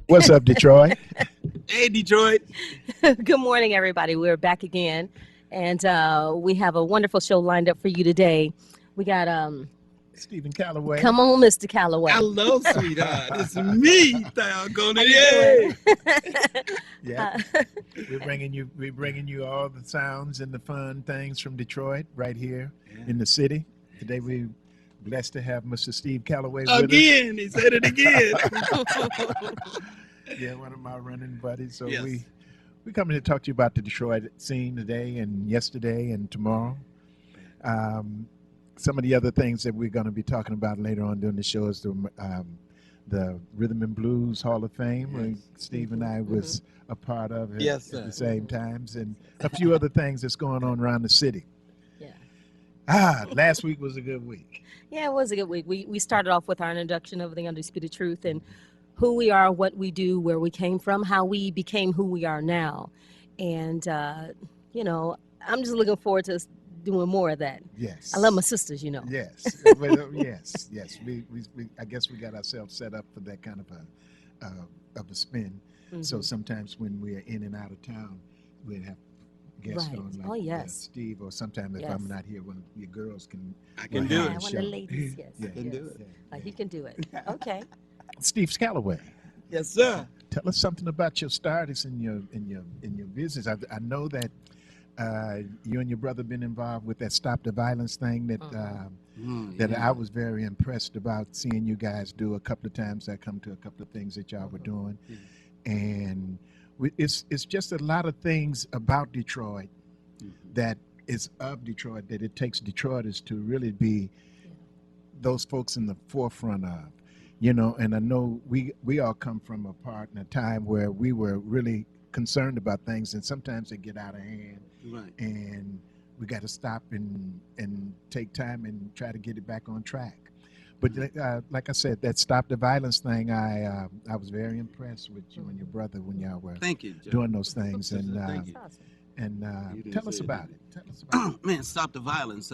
What's up, Detroit? Hey, Detroit. Good morning, everybody. We're back again, and we have a wonderful show lined up for you today. We got Stephen Calloway. come on, Mr. Calloway. Hello, sweetheart. It's me, doggone How it. you Yay. doing? Yeah, we're bringing you all the sounds and the fun things from Detroit right here in the city. Today we're blessed to have Mr. Steve Calloway with Again, he said it again. us. Yeah, one of my running buddies. So Yes. we coming to talk to you about the Detroit scene today and yesterday and tomorrow. Some of the other things that we're going to be talking about later on during the show is the Rhythm and Blues Hall of Fame, where Steve and I was a part of it Yes, at sir. the same times, and a few other things that's going on around the city. Yeah. Last week was a good week. Yeah, it was a good week. We started off with our introduction of the Undisputed Truth and who we are, what we do, where we came from, how we became who we are now. And, I'm just looking forward to doing more of that. Yes. I love my sisters, you know. Yes. Well, yes. We I guess we got ourselves set up for that kind of a spin. So Mhm. sometimes when we're in and out of town, we'd have guests Right. on like Oh, yes. Steve, or sometimes if Yes. I'm not here, one of your girls can. I can Well, do Yeah, yeah, it. one of the sure. ladies, yes. Yeah. Can do yes. it. He can do it. Okay. Steve Calloway, Yes, sir. tell us something about your starts in your business. I know that you and your brother been involved with that Stop the Violence thing that that I was very impressed about seeing you guys do a couple of times. I come to a couple of things that y'all were doing, and it's just a lot of things about Detroit that is of Detroit that it takes Detroiters to really be those folks in the forefront of, and I know we all come from a part in a time where we were really concerned about things, and sometimes they get out of hand, Right. and we got to stop and take time and try to get it back on track. But like I said, that Stop the Violence thing, I was very impressed with you and your brother when y'all were Thank you, Joe. doing those things, and Thank you. That's awesome. and You didn't tell us say it, about did it. Tell us about it. Man, Stop the Violence.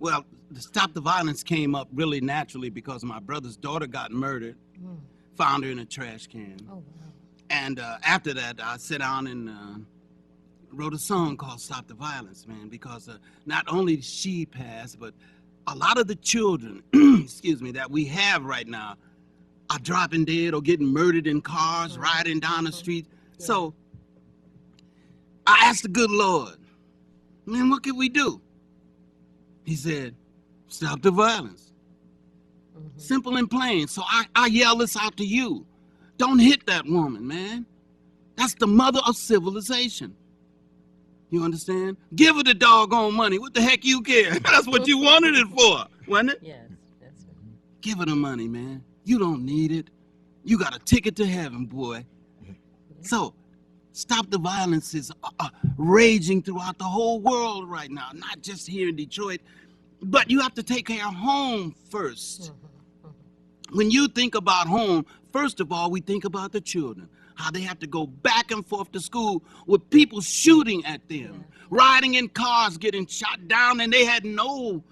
Well, the Stop the Violence came up really naturally because my brother's daughter got murdered, Mm. found her in a trash can. Oh, wow. And after that, I sat down and wrote a song called Stop the Violence, man, because not only did she pass, but a lot of the children, excuse me, that we have right now are dropping dead or getting murdered in cars, riding down the street. Yeah. So I asked the good Lord, man, what can we do? He said, stop the violence. Mhm. Simple and plain. So I yell this out to you. Don't hit that woman, man. That's the mother of civilization. You understand? Give her the doggone money. What the heck you care? That's what you wanted it for, wasn't it? Yes, that's right. Give her the money, man. You don't need it. You got a ticket to heaven, boy. So, Stop the Violence is raging throughout the whole world right now, not just here in Detroit. But you have to take care of home first. When you think about home, first of all, we think about the children, how they have to go back and forth to school with people shooting at them, riding in cars, getting shot down, and they had no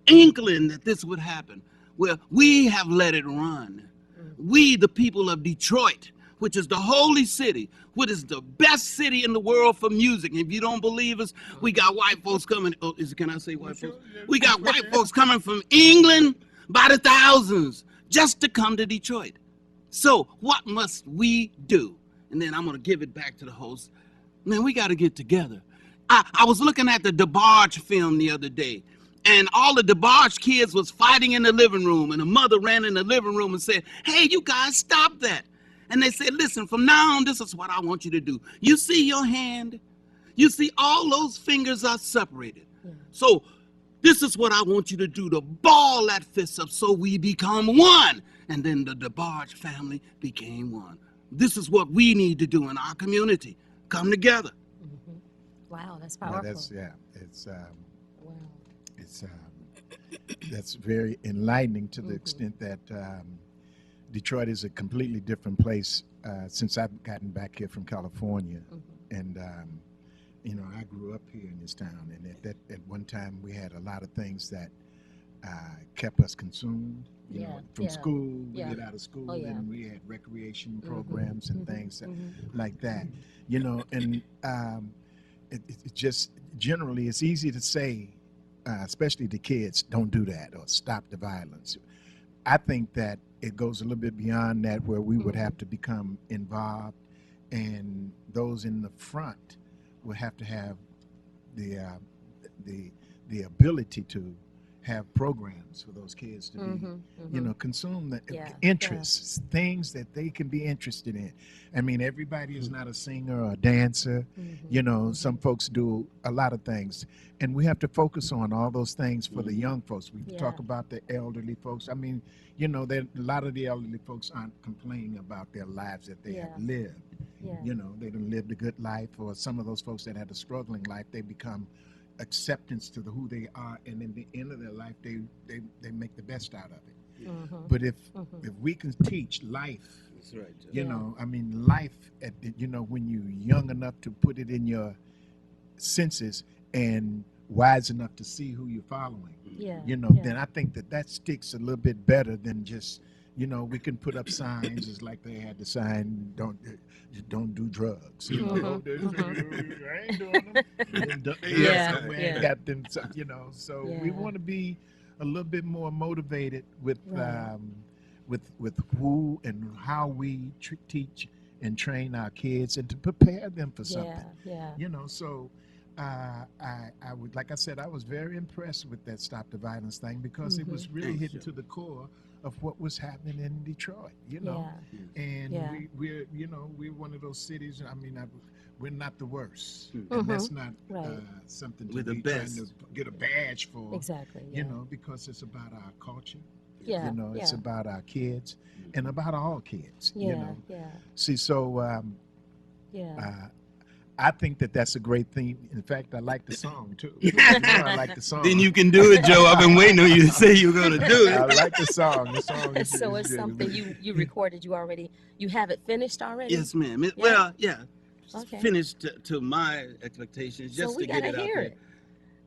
inkling that this would happen. Well, we have let it run. We, the people of Detroit, which is the holy city, which is the best city in the world for music. If you don't believe us, we got white folks coming. Oh, can I say white folks? We got white folks coming from England by the thousands just to come to Detroit. So what must we do? And then I'm going to give it back to the host. Man, we got to get together. I was looking at the DeBarge film the other day, and all the DeBarge kids was fighting in the living room, and a mother ran in the living room and said, hey, you guys, stop that. And they said, listen, from now on, this is what I want you to do. You see your hand? You see all those fingers are separated. So this is what I want you to do, to ball that fist up so we become one. And then the DeBarge family became one. This is what we need to do in our community. Come together. Wow, that's Well, powerful. Wow. it's that's very enlightening to the extent that Detroit is a completely different place since I've gotten back here from California, and I grew up here in this town, and at one time we had a lot of things that kept us consumed. You Yeah, know, from yeah, school, we yeah. get out of school, Oh, yeah. and we had recreation Mhm, programs and mhm, things mhm. like that. You know, and it just generally it's easy to say, especially to kids, don't do that or stop the violence. I think that it goes a little bit beyond that, where we would Mhm. have to become involved, and those in the front would have to have the the the ability to have programs for those kids to be, Mhm, you mhm. know, consume the Yeah, yeah. interests, things that they can be interested in. I mean, everybody is not a singer or a dancer. You Mhm, know, some mhm. folks do a lot of things, and we have to focus on all those things for the Mhm. young folks. We Yeah. talk about the elderly folks. I mean, you know, a lot of the elderly folks aren't complaining about their lives that they Yeah. have lived. Yeah. You know, they done lived a good life, or some of those folks that had a struggling life, they become acceptance to who they are, and in the end of their life, they make the best out of it. Mhm, But if mhm. we can teach life, That's right, Joe. you Yeah. know, I mean, life you know, when you're young enough to put it in your senses and wise enough to see who you're following, Yeah. you know, Yeah. then I think that sticks a little bit better than just, you know, we can put up signs. It's like they had the sign, don't do drugs, you know. Mhm, I ain't doing them. And then Yes, Yeah, somewhere yeah. and got them, you know. So we Yeah. want to be a little bit more motivated with Right. with who and how we teach and train our kids, and to prepare them for Yeah. something, Yeah. you know. So I would, like I said, I was very impressed with that Stop the Violence thing, because it was really Thanks, hitting Joe. to the core of what was happening in Detroit, you know. Yeah. And Yeah. we're, you know, we're one of those cities. I mean, we're not the worst, Mhm. and that's not Right. something to We're the be trying to best. get a badge for, Exactly. you Yeah. know, because it's about our culture. Yeah. You know, it's Yeah. about our kids and about all kids. You Yeah. know, Yeah. see, so Yeah. I think that that's a great theme. In fact, I like the song too. You know, I like the song. Then you can do it, Joe. I've been waiting on you to say you were going to do I it. like the song. The song is, So is it's good. something you recorded. You have it finished already. Yes, ma'am. Yeah? Well, yeah. Okay. Finished to my expectations, So just we to get gotta it out hear there. it.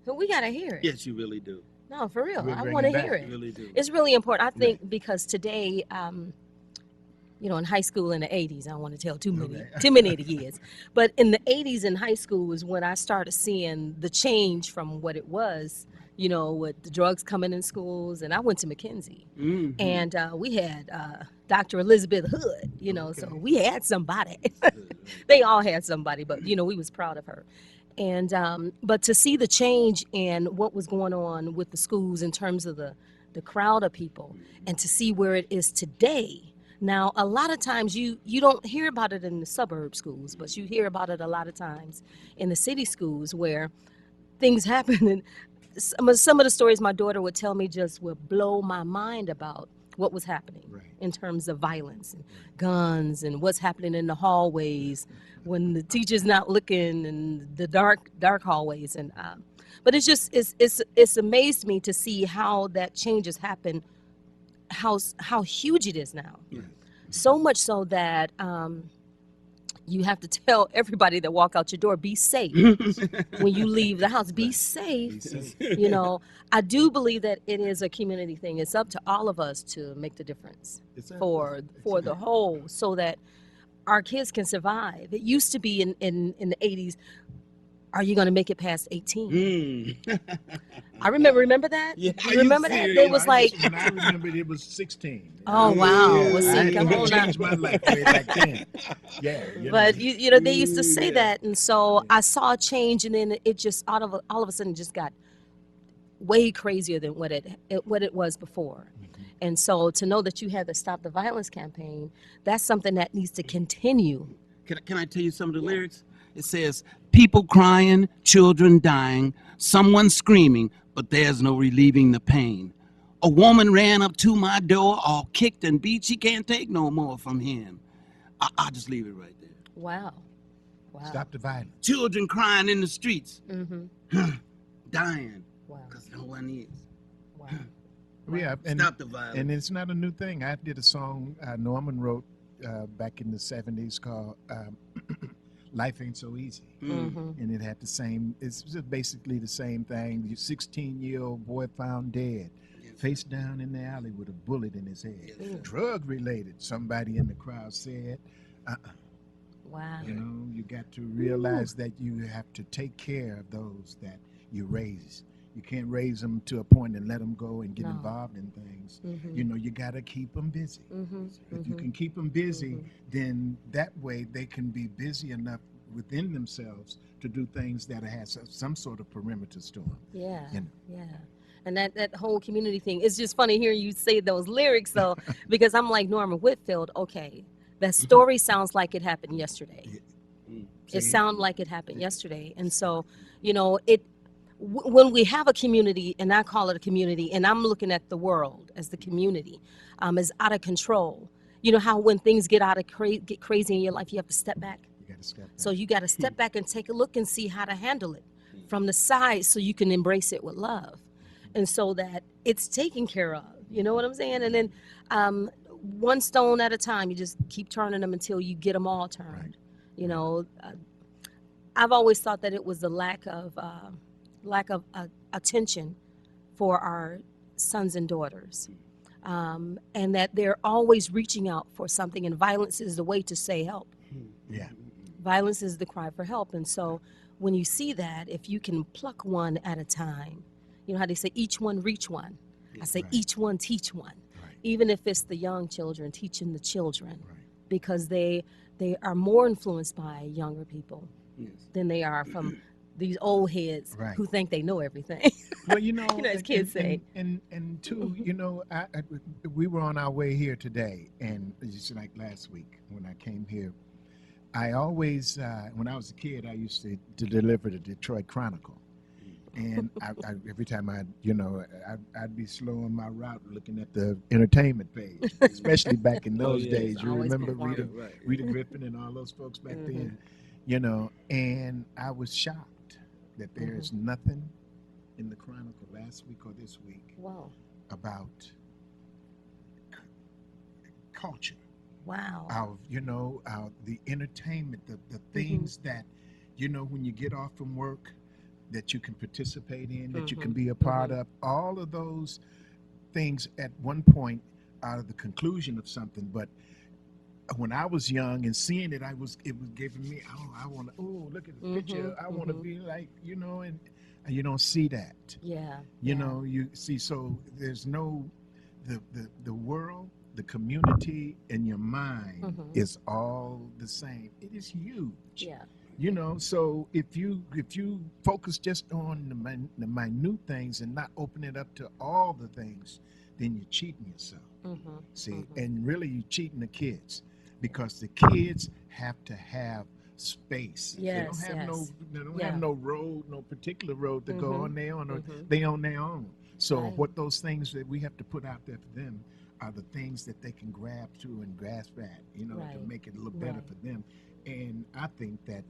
So we gotta hear it. Yes, you really do. No, for real. We'll I bring want to it back. hear You it. really do. It's really important. I Right. think because today, you know, in high school in the 80s, I don't want to tell too many of the years, but in the 80s in high school was when I started seeing the change from what it was, you know, with the drugs coming in schools. And I went to McKenzie, Mhm. and we had Dr. Elizabeth Hood, you know, so Okay. we had somebody. They all had somebody, but you know, we was proud of her. And but to see the change in what was going on with the schools in terms of the crowd of people, and to see where it is today. Now, a lot of times you don't hear about it in the suburb schools, but you hear about it a lot of times in the city schools where things happen. And some of the stories my daughter would tell me just would blow my mind about what was happening Right. in terms of violence and guns and what's happening in the hallways when the teacher's not looking, and the dark hallways. And but it's just it's amazed me to see how that change has happened, how huge it is now. Yeah. So much so that you have to tell everybody that walk out your door, be safe when you leave the house. Be Right. safe. Be safe. You know, I do believe that it is a community thing. It's up to all of us to make the difference for the whole, so that our kids can survive. It used to be in the 80s, are you going to make it past 18? Mm. I remember that. Yeah, You remember that? serious? They was like, when I remembered, it was 16. oh wow. Yeah, Well, see, come it on now. changed my life way back then. Yeah, you But know. you know, they used to say Yeah. that, and so I saw a change, and then it just all of a sudden just got way crazier than what it was before. And so to know that you had the Stop the Violence campaign, that's something that needs to continue. Can I tell you some of the lyrics? It says, people crying, children dying, someone screaming, but there's no relieving the pain. A woman ran up to my door, all kicked and beat. She can't take no more from him. I'll just leave it right there. Wow. Stop the violence. Children crying in the streets, Mm-hmm. dying, Wow. because no one is. Wow. Yeah, and Stop the violence. and it's not a new thing. I did a song Norman wrote back in the 70s called Life Ain't So Easy. Mm-hmm. And it had the same, it's just basically the same thing. The 16-year-old boy found dead. Yeah. face down in the alley with a bullet in his head. Mm. Drug related. Somebody in the crowd said, Wow. you know, you got to realize that you have to take care of those that you raise. You can't raise them to a point and let them go and get No. involved in things. Mm-hmm. You know, you got to keep them busy. Mm-hmm. If you can keep them busy, then that way they can be busy enough within themselves to do things that has some sort of perimeters to them. Yeah, You know. yeah. And that whole community thing, it's just funny hearing you say those lyrics though, because I'm like Norman Whitfield, okay, that story sounds like it happened yesterday. It See? sounded like it happened yesterday. And so, you know, when we have a community, and I call it a community, and I'm looking at the world as the community, is out of control. You know how when things get get crazy in your life, you have to step back. You got to step back. So you got to step back and take a look and see how to handle it from the side so you can embrace it with love. And so that it's taken care of, you know what I'm saying? And then one stone at a time, you just keep turning them until you get them all turned. Right. You know, I've always thought that it was the lack of attention for our sons and daughters. And that they're always reaching out for something, and violence is the way to say help. Yeah. Violence is the cry for help. And so when you see that, if you can pluck one at a time, you know how they say each one reach one. I say Right. each one teach one. Right. Even if it's the young children, teaching the children, Right. because they are more influenced by younger people Yes. than they are from these old heads Right. who think they know everything. Well, you know, as kids say. and two, you know, we were on our way here today, and just like last week when I came here, I always, when I was a kid, I used to deliver the Detroit Chronicle, and every time I'd be slow on my route looking at the entertainment page, especially back in those yeah. days. You Always remember performing. Rita Griffin and all those folks back then, you know, and I was shocked that there is nothing in the Chronicle last week or this week Wow. about culture, Wow. the entertainment, the things that, you know, when you get off from work, that you can participate in, that you can be a part of. All of those things at one point are the conclusion of something. But when I was young and seeing it, it was giving me, I want to, look at the picture. I want to be like, you know, and you don't see that. Yeah. You know, you see, so there's no, the world, the community, and your mind is all the same. It is huge. Yeah. You know, so if you focus just on the minute things and not open it up to all the things, then you're cheating yourself. See, and really you're cheating the kids, because the kids have to have space. Yes, they don't have yes. they don't Yeah. have no road, no particular road to go on their own, or they on their own. So Right. what those things that we have to put out there for them are the things that they can grab to and grasp at, you know, to Right. make it look better Right. for them. And I think that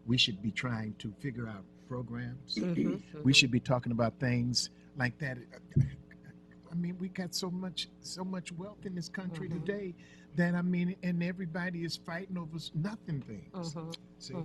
we should be trying to figure out programs. We should be talking about things like that. I mean, we got so much wealth in this country today that, I mean, and everybody is fighting over nothing things. See?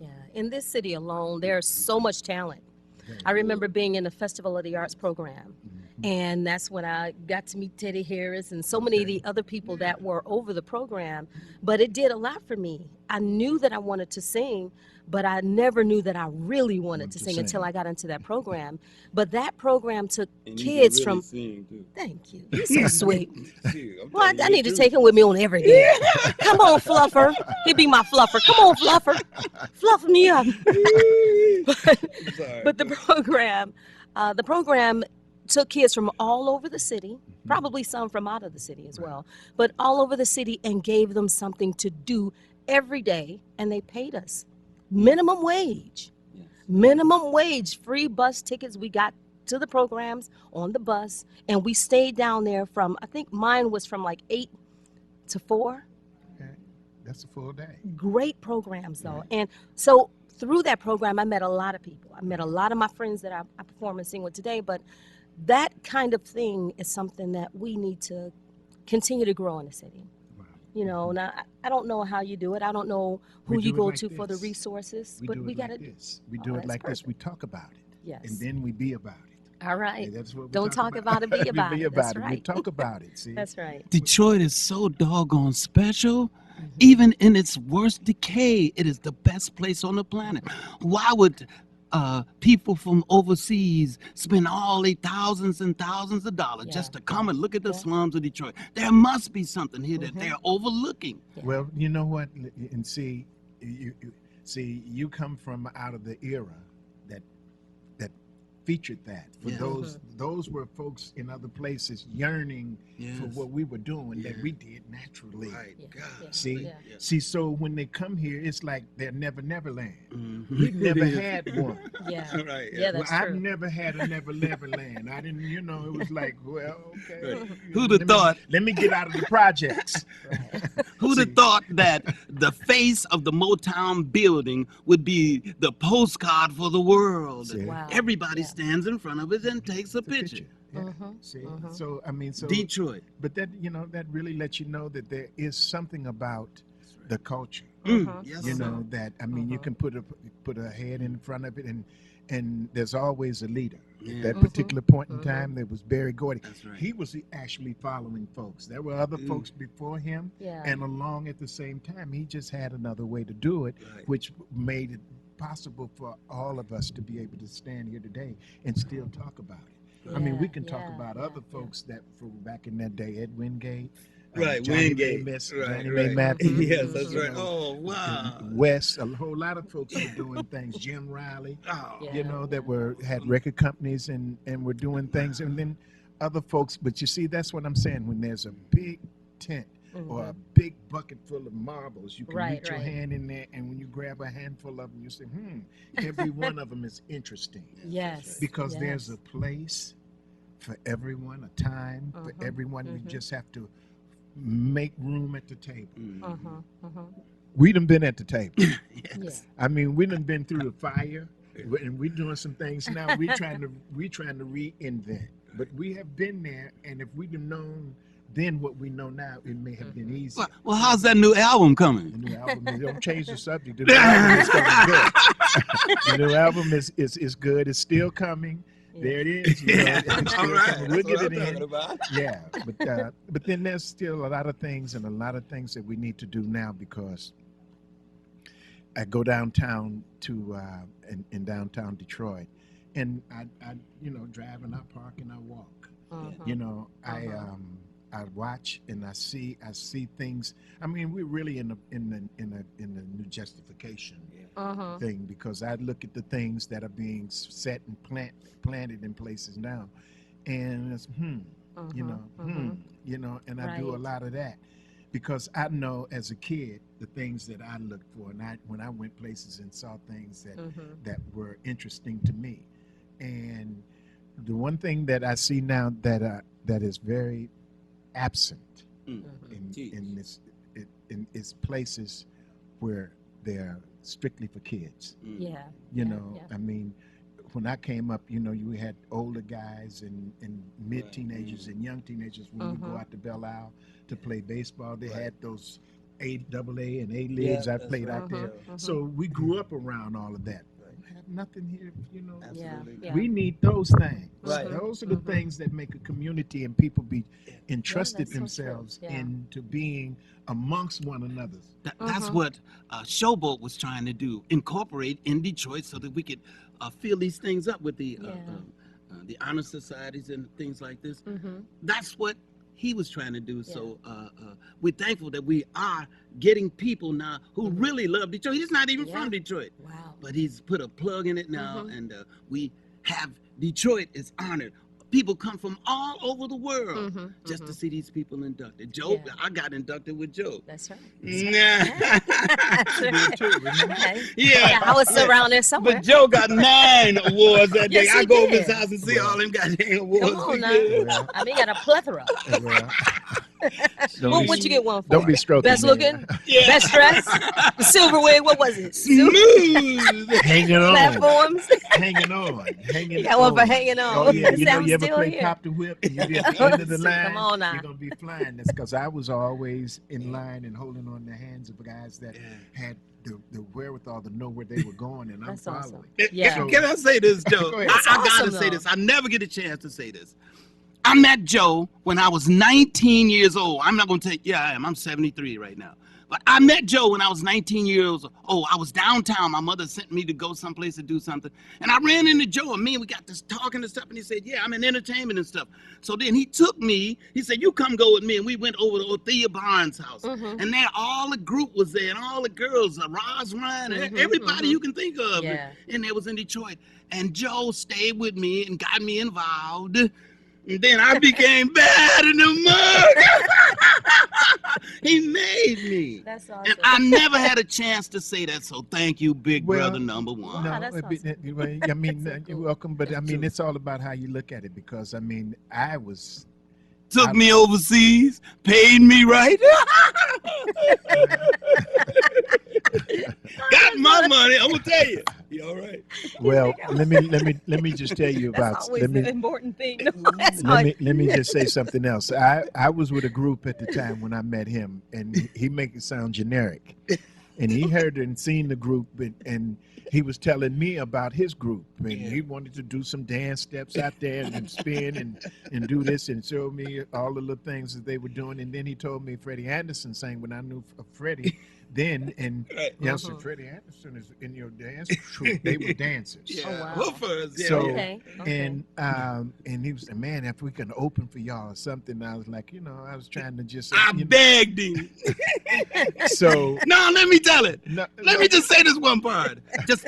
Yeah. In this city alone, there's so much talent. Very I remember being in the Festival of the Arts program, Mhm. and that's when I got to meet Teddy Harris and so many of the other people that were over the program. But it did a lot for me. I knew that I wanted to sing, but I never knew that I really wanted to sing until I got into that program. But that program took And kids you can really from. sing too. Thank you. You're so sweet. Shoot, I'm Well, telling you I the need to truth. take him with me on every day. Come on, Fluffer. He be my Fluffer. Come on, Fluffer. Fluff me up. I'm sorry. But the program took kids from all over the city, probably some from out of the city as well, but all over the city, and gave them something to do every day, and they paid us minimum wage. Yes. Minimum wage, free bus tickets. We got to the programs on the bus, and we stayed down there from, I think mine was from like 8 to 4. Okay. That's a full day. Great programs though. And so through that program, I met a lot of people. I met a lot of my friends that I perform and sing with today. But that kind of thing is something that we need to continue to grow in the city. Wow. You know, now I don't know how you do it. I don't know who We you do it go like to for the this. resources, We but do we it got like to. this. We Oh, do it that's like this. We perfect. talk about it. Yes. And then we be about it. All right. Hey, that's what we Don't talk about it, be We about it. That's We right. talk about it. See, That's right. Detroit is so doggone special. Mhm. Even in its worst decay, it is the best place on the planet. Why would people from overseas spend all their thousands and thousands of dollars Yeah. just to come and look at the Yeah. slums of Detroit? There must be something here that Mhm. they're overlooking. Yeah. well, you know what, and see, you come from out of the era that featured that. For Yeah. those were folks in other places yearning for what we were doing that Yeah. we did naturally. Yeah. Yeah. See, Yeah. see. So when they come here, it's like they're Neverland. Mhm. We've never had one. Yeah. Right. Yeah, Well, that's I've true. never had a Neverland. I didn't, it was like, well, okay. Right. Who'd have Let me- thought? Let me get out of the projects. Right. Who'd See. have thought that the face of the Motown building would be the postcard for the world? See. Wow. Everybody Yeah. stands in front of it and takes a The picture. Yeah. Mhm. See, Mhm. so I mean, so Detroit. but that that really lets you know that there is something about the culture. Mhm. Yes, You sir. know that I mean, you Mhm. can put a head in front of it, and there's always a leader. Yeah. At that Mhm. particular point in Mhm. time, there was Berry Gordy. That's right. He was actually following folks. There were other Mm. folks before him, Yeah. and along at the same time, he just had another way to do it, Right. which made it possible for all of us to be able to stand here today and still talk about it. I mean, we Yeah, can talk yeah, about yeah, other yeah. folks that from back in that day, Ed Wingate, Right, Johnny Wingate. May Miss, Right, Johnny right. May Matthews, Yes, that's you right. know, Oh, wow. West, a whole lot of folks were doing things. Jim Riley, Oh, Yeah. you know, that had record companies and were doing things, and then other folks. But you see, that's what I'm saying. When there's a big tent or a Mhm. big bucket full of marbles, you can Right, reach your right. hand in there, and when you grab a handful of them, you say, every one of them is interesting Yes. because there's yes. a place for everyone, a time for Mhm, everyone. We mhm. just have to make room at the table. Mm. Uh-huh. Uh-huh. We done been at the table. Yes. I mean, we done been through the fire, and we're doing some things now. We're trying to reinvent, but we have been there. And if we'd have known then what we know now, it may have been easier. Well, how's that new album The coming? new album, don't change the subject. The new album is coming good. The new album is good. It's still coming. There it is. It's still coming. We'll get it in. about. Yeah, but then there's still a lot of things that we need to do now because I go downtown to in downtown Detroit, and I drive and I park and I walk. Uh-huh. I watch and I see things. I mean, we're really in the new justification Uh-huh. thing because I look at the things that are being set and planted in places now, and it's and I do a Right. lot of that because I know as a kid the things that I looked for, and when I went places and saw things that were interesting to me, and the one thing that I see now that is very absent in is places where they're strictly for kids. Yeah. I mean, when I came up, you had older guys and mid teenagers and young teenagers when we go out to Belle Isle to play baseball. They had those AA and A leagues. I played out there. So we grew up around all of that. We have nothing here, Yeah. We need those things. Right. Those are the things that make a community and people be entrusted that's so true. themselves Yeah. into being amongst one another. That's what Showboat was trying to do, incorporate in Detroit so that we could fill these things up with the honor societies and things like this. Mm-hmm. That's what he was trying to do. So we're thankful that we are getting people now who really love Detroit. He's not even from Detroit, Wow. but he's put a plug in it now, and we have Detroit is honored. People come from all over the world just to see these people inducted. Joe, I got inducted with Joe. That's right. That's right. Okay. Yeah. I was around there somewhere. But Joe got 9 awards that day. Yes, I he go over did. his house and see all them goddamn awards. Come on now. Well, I mean, got a plethora. well, don't What be- would you get one for? Don't be stroking Best me. looking, Yeah. best dressed, the silver wig. What was it? Smooth. Hanging on. Platforms. Hanging on. Hanging You got one for on. hanging on. Oh, yeah. That You know, was you ever still play here. Cop the Whip? And you be at the end of the Come line. on now. You're going to be flying. That's because I was always in line and holding on the hands of guys that the wherewithal to know where they were going, and I'm That's awesome. following. Yeah. Can I say this, Joe? Go ahead. I gotta awesome, say though. this. I never get a chance to say this. I met Joe when I was 19 years old. I'm not gonna tell you, yeah, I am. I'm 73 right now. But I met Joe when I was 19 years old. I was downtown. My mother sent me to go someplace to do something. And I ran into Joe, and me and we got this talking and stuff. And he said, yeah, I'm in entertainment and stuff. So then he took me. He said, you come go with me. And we went over to Othea Barnes' house. Mhm. And there, all the group was there, and all the girls, Roz Ryan, and everybody you can think of. Yeah. And it was in Detroit. And Joe stayed with me and got me involved. And then I became bad in the mug. He made me. That's awesome. And I never had a chance to say that. So thank you, big Well, brother number one. No, No, that's I mean, That's so you're cool. welcome, but I That's mean, true. it's all about how you look at it. Because I mean, Took me overseas, paid me right. Got my money. I'm gonna tell you. You all right? well, let me just tell you about. That's always Let me an important thing. No, that's let me just say something else. I was with a group at the time when I met him, and he make it sound generic. And he heard and seen the group, and he was telling me about his group, and he wanted to do some dance steps out there and spin and do this, and show me all the little things that they were doing. And then he told me Freddie Anderson sang when I knew Freddie then, and yes, sir, Freddie Anderson is in your dance troupe. They were dancers. Yeah. Oh, wow. Hoofers, yeah. So- okay. Okay. And he was like, man, if we can open for y'all or something. I was like, I was trying to just I you know, begged him. so No, let me tell it. no, Let me just say this one part.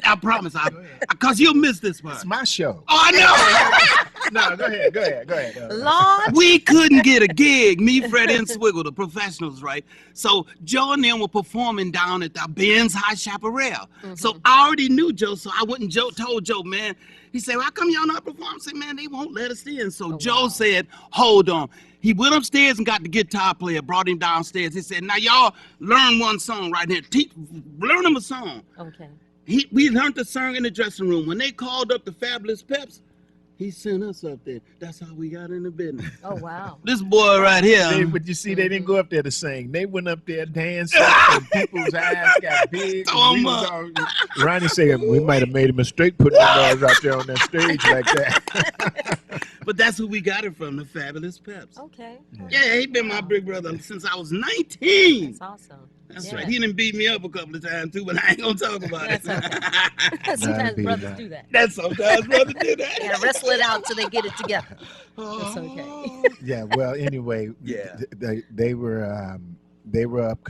I promise. go ahead. Because you'll miss this part. It's my show. Oh, I know. No, go ahead. Lord. We couldn't get a gig, me, Freddie, and Swiggle, the professionals, right? So Joe and them were performing down at the Ben's High Chaparral. So I already knew Joe, so I went and told Joe, man. He said, well, how come y'all not performing? I said, man, they won't let us in. So Joe said, hold on. He went upstairs and got the guitar player, brought him downstairs. He said, now y'all learn one song right here. Learn them a song. Okay. We learned the song in the dressing room. When they called up the Fabulous Peps, he sent us up there. That's how we got in the business. Oh, wow. This boy right here. But you see, they didn't go up there to sing. They went up there dancing, and people's eyes got big. Throw 'em And we was up. all, Ronnie said, we might have made a mistake putting the boys out there on that stage like that. But that's who we got it from, the Fabulous Peps. Okay. Yeah, he been my big brother since I was 19. That's awesome. That's Yeah. right. He done beat me up a couple of times too, but I ain't gonna talk about That's it. Sometimes be brothers that. do that. That's sometimes brother do You that. gotta wrestle it out till they get it together. That's okay. Yeah, well, anyway, Yeah. they were up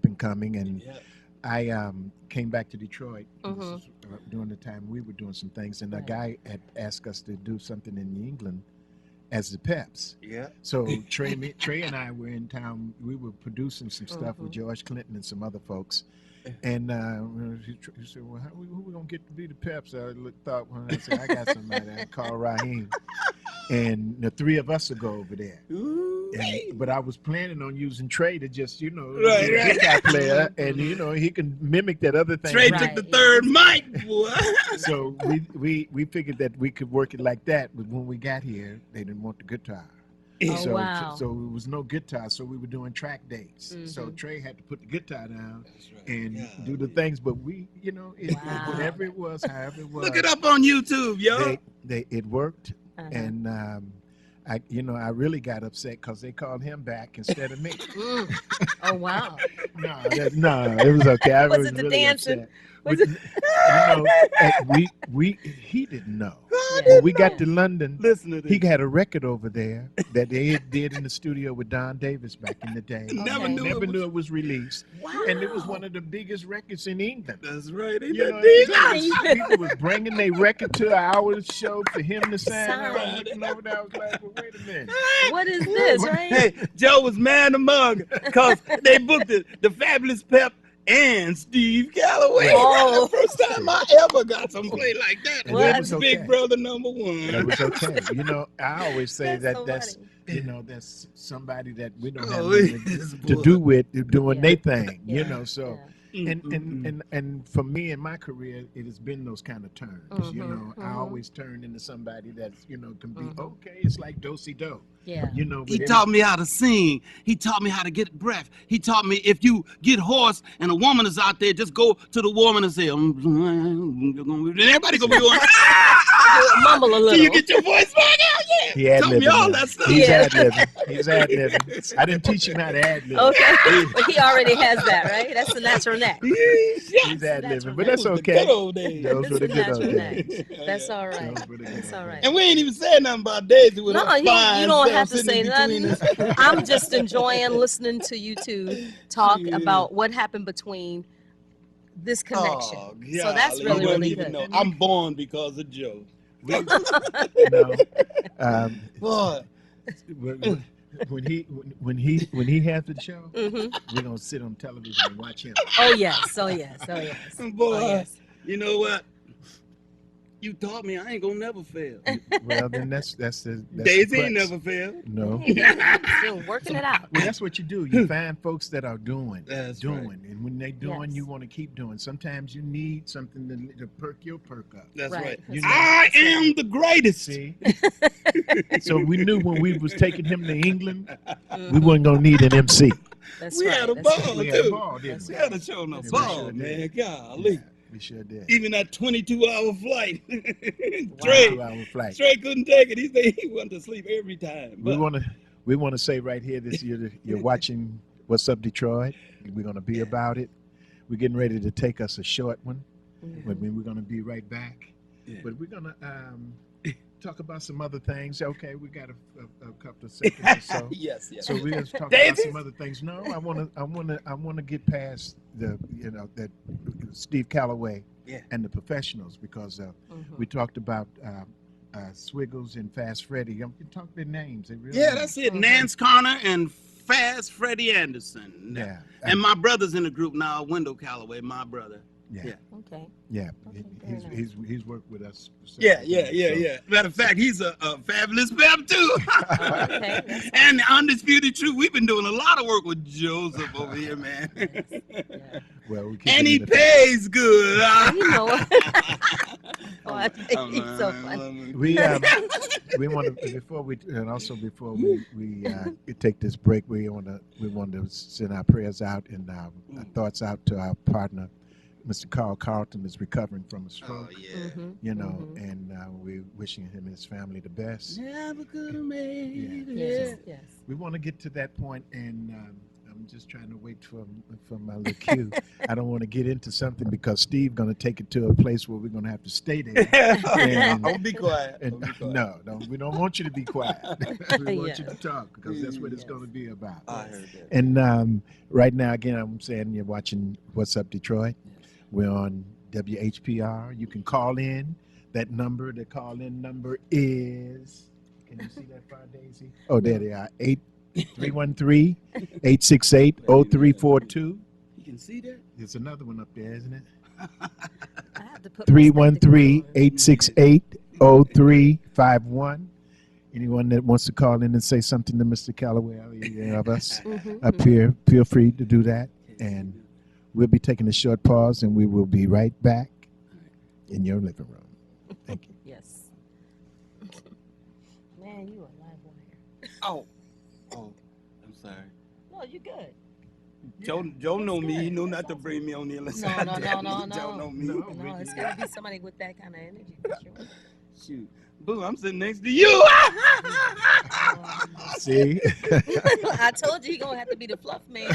and coming, and Yeah. I came back to Detroit. This Mhm. is, during the time we were doing some things, and a Right. guy had asked us to do something in England as the Peps. Yeah. So Trey and I were in town. We were producing some stuff with George Clinton and some other folks. And he said, well, who we going to get to be the Peps? I thought, well, I said, I got somebody. I called Raheem. And the three of us will go over there. But I was planning on using Trey to just, be a Right. guitar player. And, he can mimic that other thing. Trey Right. took the third mic, boy. So we figured that we could work it like that. But when we got here, they didn't want the guitar. Oh, so, wow. so it was no guitar, so we were doing track dates. So Mhm. Trey had to put the guitar down That's right. and Yeah. do the things, but we, Wow. whatever it was, however it was, Look it up on YouTube, yo. it worked. Uh-huh. And I really got upset because they called him back instead of me. Mm. Oh, wow. No, it was okay. I Was was it the really dancing? upset. Was But, he didn't know. When we got to London, Listen to this. he had a record over there that they did in the studio with Don Davis back in the day. Never Okay. knew Never it knew was. it was released. Wow. And it was one of the biggest records in England. That's right. Ain't You that know, deep? people was bringing their record to our show for him to sign. I was Sign. looking over there, I was like, well, wait a minute. What is this, right? Hey, Joe was man among because they booked the Fabulous Pep and Steve Calloway. Oh. That's the first time I ever got some play like that. And that That was was okay. Big Brother number one. That was okay. I always say That's that's so funny. that's somebody that we don't Oh, have nothing this to boy. do with doing Yeah. their thing, Yeah, So And for me in my career, it has been those kind of turns. You know, I always turn into somebody that's, you know, can be okay. It's like do-si-do. Yeah. You know, He taught me how to sing. He taught me how to get breath. He taught me if you get hoarse and a woman is out there, just go to the woman and say, everybody gonna be going, Mumble a little. till you get your voice back out. Yeah. He ad Taught me all that stuff. He's Yeah. ad-libbing. He's ad-libbing. I didn't teach him how to ad-lib. Okay. But he already has that, right? That's the natural knack. He's ad-libbing, but that's okay. Good old days. Those were the good old Natural days. knack. That's all right. Those were the good That's all right. And we ain't even said nothing about Daisy with No, her you fine don't self have to say sitting between nothing. us. I'm just enjoying listening to you two talk Yeah. about what happened between this connection. Oh, So that's golly, really, you wouldn't really even good. know. I'm born because of Joe. No. Boy, When he has the show, Hmm. we're gonna sit on television and watch him. Oh yes, oh yes, oh yes. boy, Oh yes. you know what? You taught me I ain't gonna never fail. Well, then that's the Daisy ain't crux. never failed. No. Still working it out. Well, that's what you do. You find folks that are doing, That's doing, right. and when they doing, Yes. you want to keep doing. Sometimes you need something to perk your perk up. That's Right. right. You know, I am the greatest. see. So we knew when we was taking him to England, we Mhm. wasn't gonna need an MC. That's We right. had a that's ball right. We had a too. ball, didn't That's we? We had a show no Yeah, we ball, sure man. did. Golly. Yeah, we sure did. Even that 22-hour flight. Wow. Trey, 2-hour flight. Trey couldn't take it. He said he went to sleep every time. We But want to say right here this you're watching What's Up Detroit. We're gonna be about it. We're getting ready to take us a short one, Mhm. but we're gonna be right back. Yeah. But we're gonna talk about some other things. Okay, we got a couple of seconds or so. yes, yes. So we're gonna talk about Daisy? some other things. No, I wanna get past the that Steve Calloway Yeah. and the professionals because Mhm. we talked about Swiggles and Fast Freddy. You can talk their names. They really Yeah, that's it. Mhm. Nance Connor and Fast Freddie Anderson. yeah. And my brother's in the group now, Wendell Calloway, my brother. Yeah, Okay. yeah. Okay, very He's worked with us. Yeah, several yeah, times, yeah, so- yeah. Matter of fact, he's a fabulous pep too. Okay, that's And the Undisputed Truth, we've been doing a lot of work with Joseph over here, man. Yeah. Well, we keep And it he in the- pays good. You know what? Oh, I think he's so funny. We want to before we and also before we take this break, we want to send our prayers out and our thoughts out to our partner, Mr. Carl Carlton, is recovering from a Oh, stroke. yeah. Mhm, You know, mhm. and we're wishing him and his family the best. Never could have made it. Yes, yes. We want to get to that point, and I'm just trying to wait for my little cue. I don't want to get into something because Steve's going to take it to a place where we're going to have to stay there. And- I'll be quiet. And no, we don't want you to be quiet. We want you Yeah. to talk because that's what it's Yes. going to be about. I heard that. And right now, again, I'm saying you're watching What's Up Detroit. We're on WHPR. You can call in. That number, the call-in number is, can you see that far, Daisy? Oh, there they are, 313-868-0342. You can see that? There's another one up there, isn't it? I have to put my spectacles on. 313-868-0351. Anyone that wants to call in and say something to Mr. Calloway or either of us Mhm, up mhm. here, feel free to do that. And we'll be taking a short pause and we will be right back in your living room. Thank you. Yes. Man, you a live wire. Oh. Oh, I'm sorry. No, you good. Joe know me. He knew not to bring me on the other No, side. no, no, no, Joe no. know me. No. No, it's gotta be somebody with that kind of energy for sure. Shoot. Boo, I'm sitting next to you. See? I told you he gonna have to be the fluff man.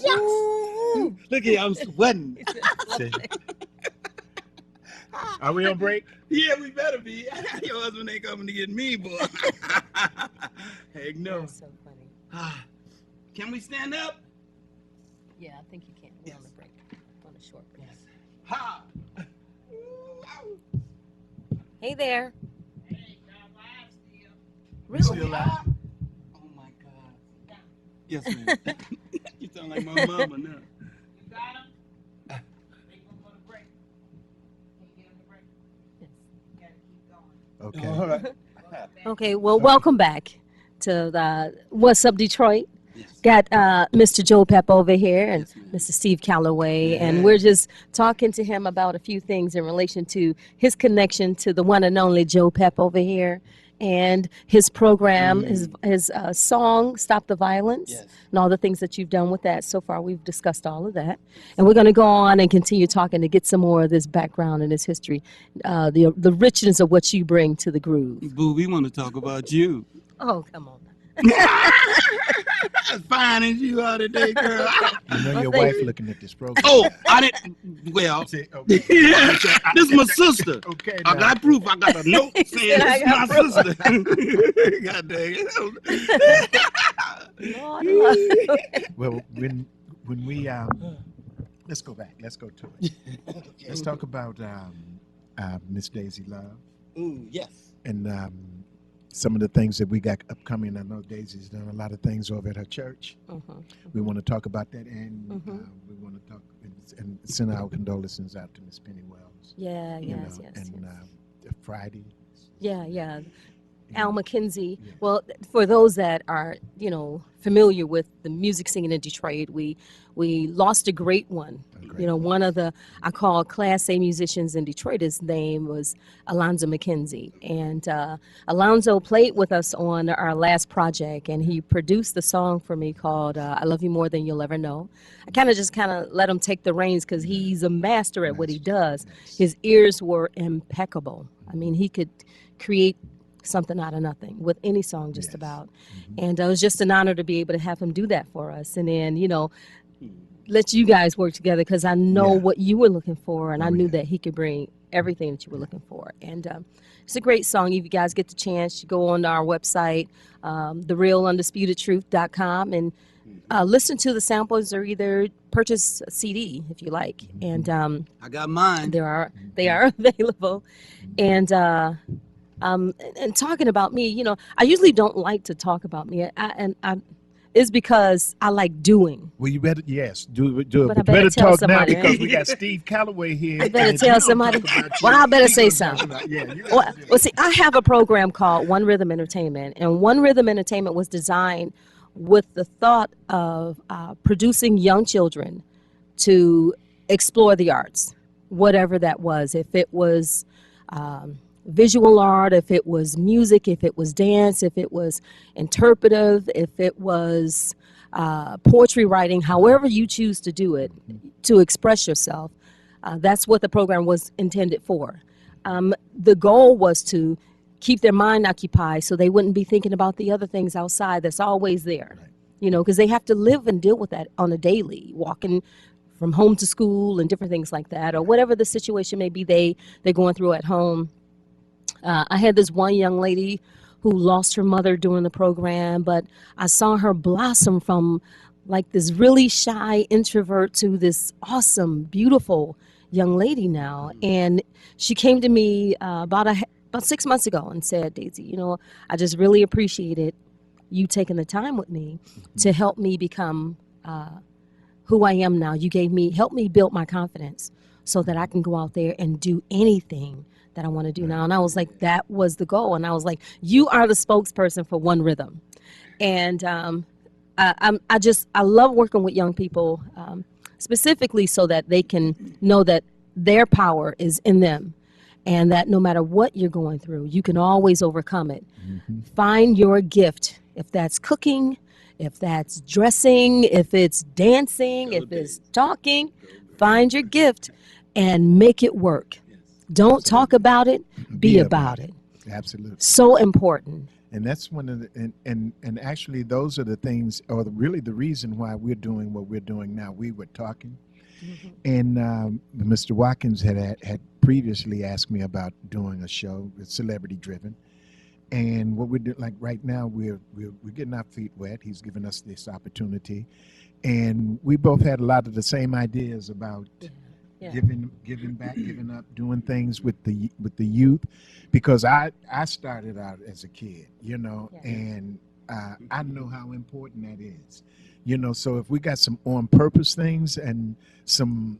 Ooh, Look here, I'm sweating. He's the fluff See? man. Are we on break? Yeah, we better be. Your husband ain't coming to get me, boy. Heck no. That's so funny. Can we stand up? Yeah, I think you can. We're on the break. On a short break. Ha! Hey there. We still Really? live? Oh my God. Yes, ma'am. You sound like my mama now. Okay. All right. Okay, well, welcome back to the What's Up Detroit. Got Mr. Joe Pep over here and Yes, ma'am. Mr. Steve Calloway, and Yeah. we're just talking to him about a few things in relation to his connection to the one and only Joe Pep over here, and his program, his song "Stop the Violence," Yes. and all the things that you've done with that. So far, we've discussed all of that, and we're going to go on and continue talking to get some more of this background and this history, the richness of what you bring to the groove. Boo, we want to talk about you. Oh, come on. As fine as you are today, girl. You know Well, your thank wife looking at this program. Oh, I didn't. Well, See, okay. yeah, this is my sister. Okay, I now. got proof. I got a note saying said, "I this is got my proof." sister. God dang it. Lord, Lord. Well, when we let's go back. Let's go to it. Let's talk about Miss Daisy Love Ooh, yes. and some of the things that we got upcoming. I know Daisy's done a lot of things over at her church. Mhm. We want to talk about that, and Mhm. we want to talk and send our condolences out to Miss Penny Wells. Yeah, You yes, know, yes. and yes. Friday. Yeah, yeah. you Al know, McKenzie. Yeah. Well, for those that are, familiar with the music scene in Detroit, we lost a great one. a great One of the I call Class A musicians in Detroit. His name was Alonzo McKenzie, and Alonzo played with us on our last project, and he produced the song for me called "I Love You More Than You'll Ever Know." I kind of let him take the reins because he's a master at what he does. Nice. His ears were impeccable. I mean, he could create something out of nothing with any song just Yes. about. Mhm. And it was just an honor to be able to have him do that for us. And then, let you guys work together because I know Yeah. what you were looking for, and I Oh, knew yeah. that he could bring everything that you were looking for. And it's a great song. If you guys get the chance, you go on our website, therealundisputedtruth.com, and listen to the samples or either purchase a CD if you like. Mhm. And I got mine. they are available. And and talking about me, I usually don't like to talk about me. It's because I like doing. Well, you better do it. But I But better better tell talk somebody, now because right? we got Steve Calloway here. I better and if tell you don't somebody. talk about Well, you, I better he say gonna talk something. about- yeah, you Well, gotta do well, it. see, I have a program called One Rhythm Entertainment, and One Rhythm Entertainment was designed with the thought of producing young children to explore the arts, whatever that was. If it was visual art, if it was music, if it was dance, if it was interpretive, if it was poetry writing, however you choose to do it, to express yourself. That's what the program was intended for. The goal was to keep their mind occupied so they wouldn't be thinking about the other things outside that's always there. Right. Because they have to live and deal with that on a daily, walking from home to school and different things like that, or whatever the situation may be they're going through at home. I had this one young lady who lost her mother during the program, but I saw her blossom from like this really shy introvert to this awesome, beautiful young lady now. And she came to me about 6 months ago and said, "Daisy, I just really appreciated you taking the time with me to help me become who I am now. You helped me build my confidence so that I can go out there and do anything that I want to do now." And I was like, that was the goal. And I was like, you are the spokesperson for One Rhythm. And I love working with young people, specifically so that they can know that their power is in them, and that no matter what you're going through, you can always overcome it. Mhm. Find your gift. If that's cooking, if that's dressing, if it's dancing, if it's talking, find your gift and make it work. Don't talk about it, be about it. Absolutely. So important. And that's one of the and actually those are the things, or really the reason why we're doing what we're doing now. We were talking, and Mr. Watkins had previously asked me about doing a show, it's celebrity driven. And what we're doing, like right now, we're getting our feet wet. He's given us this opportunity, and we both had a lot of the same ideas about Yeah. giving back, giving up, doing things with the youth, because I started out as a kid, Yeah. and I know how important that is, So if we got some on purpose things and some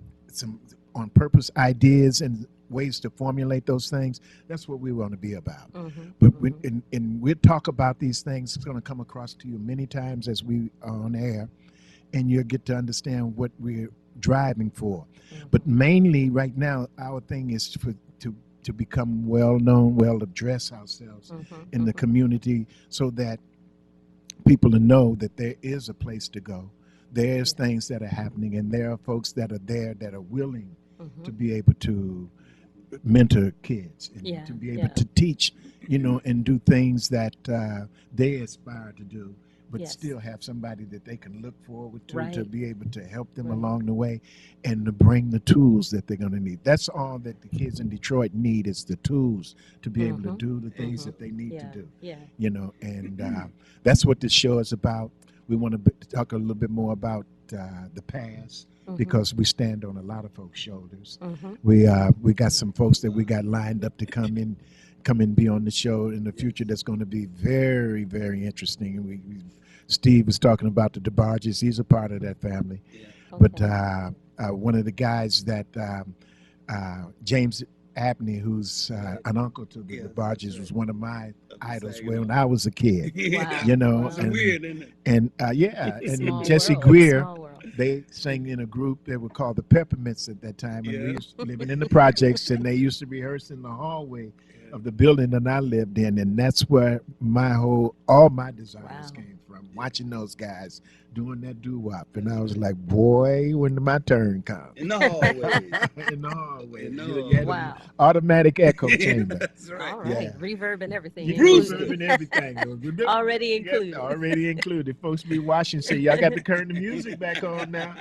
on purpose ideas and ways to formulate those things. That's what we want to be about. Mhm, But mhm. and we'll talk about these things. It's going to come across to you many times as we are on air, and you'll get to understand what we're driving for. But Mhm. mainly right now, our thing is to become well known, well address ourselves Mhm. in the Mhm. community, so that people to know that there is a place to go. There's Yes. things that are happening, and there are folks that are there that are willing to Mhm. be able to mentor kids and Yeah. to be able Yeah. to teach, and do things that they aspire to do, but Yes. still have somebody that they can look forward to Right. be able to help them Right. along the way, and to bring the tools that they're going to need. That's all that the kids in Detroit need, is the tools to be able to Mhm. do the things Mhm. that they need to Yeah. do. Yeah. And that's what this show is about. We want to talk a little bit more about the past, Mhm. because we stand on a lot of folks' shoulders. Mhm. We got some folks that we got lined up to come and be on the show in the future. That's going to be very, very interesting. And Steve was talking about the DeBarges. He's a part of that family. Yeah. But Okay. one of the guys that James Abney, who's Right. an uncle to the Yes, that's DeBarges, right. was one of my Up the idols Saginaw. when I was a kid. Wow. You know, It's Wow. weird, isn't it? and yeah, and Small Jesse world. Greer, Small world. they sang in a group that were called the Peppermints at that time, and we Yeah. used living in the projects, and they used to rehearse in the hallway Yeah. of the building that I lived in, and that's where all my desires Wow. came from, watching those guys doing that doo-wop, and I was like, boy, when my turn comes. In the hallways. In the hallway, In the you had an hallways. Wow. automatic echo chamber. That's right. All Yeah. right. Reverb and everything Yeah, Bruce. included. reverb and everything. Already Yep, included. already included. Folks be watching, say, y'all got to turn the music back on now.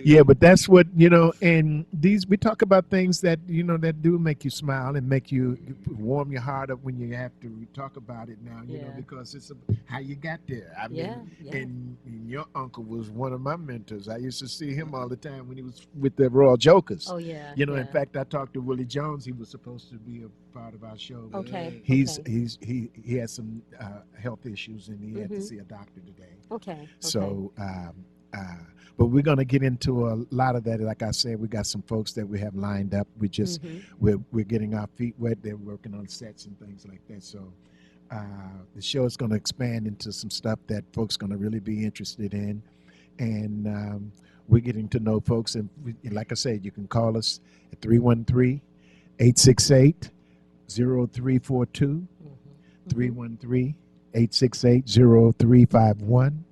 Yeah, but that's what, and we talk about things that, that do make you smile and make you warm your heart up when you have to talk about it now, Yeah. because it's how you got there. I Yeah. mean, Yeah. and your uncle was one of my mentors. I used to see him all the time when he was with the Royal Jokers. Oh yeah. In Yeah. fact, I talked to Willie Jones. He was supposed to be a part of our show, but Okay. he Okay. has some health issues, and he had to Mhm. see a doctor today. Okay. Okay. So, but we're going to get into a lot of that. Like I said, we got some folks that we have lined up. Mhm. We're getting our feet wet. They're working on sets and things like that. So the show is going to expand into some stuff that folks going to really be interested in, and we're getting to know folks. And like I said, you can call us at 313-868-0342, Mhm. 313-868-0351.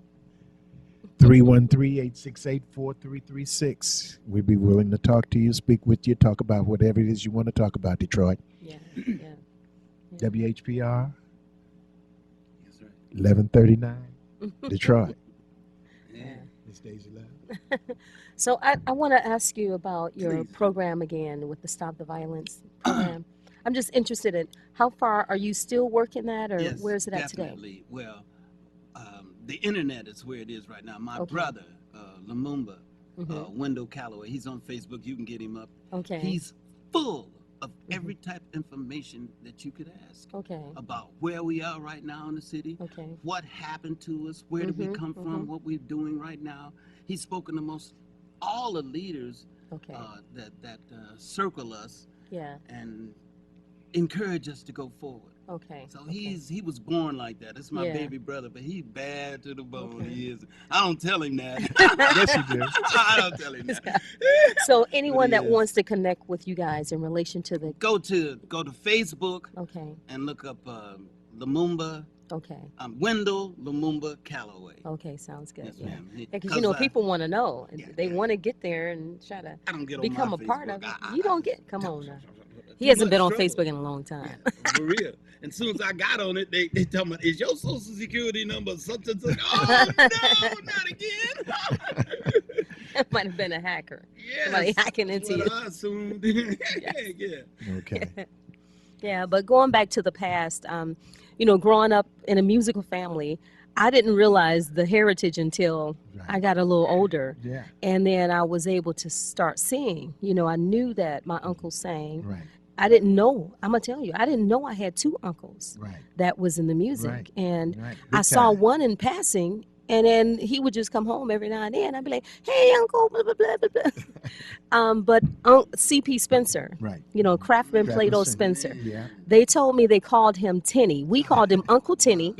313-868-4336. We'd be willing to talk to you, speak with you, talk about whatever it is you want to talk about, Detroit. Yeah. Yeah. Yeah. WHPR, That's right. 1139, Detroit. Yeah. Miss Daisy Love. So I want to ask you about your Please. program again with the Stop the Violence program. I'm just interested in how far are you still working that, or Yes, where's it at today? definitely. Well, the internet is where it is right now. My Okay. brother, Lumumba, Mhm. Wendell Calloway, he's on Facebook. You can get him up. Okay. He's full of every type of information that you could ask Okay. about where we are right now in the city, Okay. what happened to us, where did we Mhm, come from, mhm. what we're doing right now. He's spoken to all the leaders Okay. that circle us Yeah. and encourage us to go forward. Okay. So Okay. he was born like that. That's my Yeah. baby brother, but he's bad to the bone. Okay. He is. I don't tell him that. Yes, you do. I don't tell him that. So anyone that is. wants to connect with you guys in relation to the Go to Facebook okay. and look up Lumumba, Okay. Wendell Lumumba Calloway. Okay. Sounds good. Yes, Yeah. ma'am. Because people want to know. Yeah, They yeah. want to get there and try to I don't get on become my a part Facebook. of it. You don't get. Come on now. He Too hasn't been much on trouble. Facebook in a long time. Yeah, for real. And as soon as I got on it, they tell me, is your social security number such and such? Oh, no, not again. That might have been a hacker. Yes, Somebody hacking that's into what you. I assumed. Yeah. Okay. Yeah, but going back to the past, growing up in a musical family, I didn't realize the heritage until I Right. got a little older. Yeah. And then I was able to start singing. I knew that my uncle sang. Right. I didn't know. I'm going to tell you, I didn't know I had two uncles Right. that was in the music. Right. And Right. I Big saw time. one in passing, And then he would just come home every now and then. I'd be like, "Hey, Uncle," blah blah blah blah blah. But C.P. Spencer, Right. Craftsman Craftsman Plato Spencer. Spencer. Yeah. They told me they called him Tinny. We called him Uncle Tinny,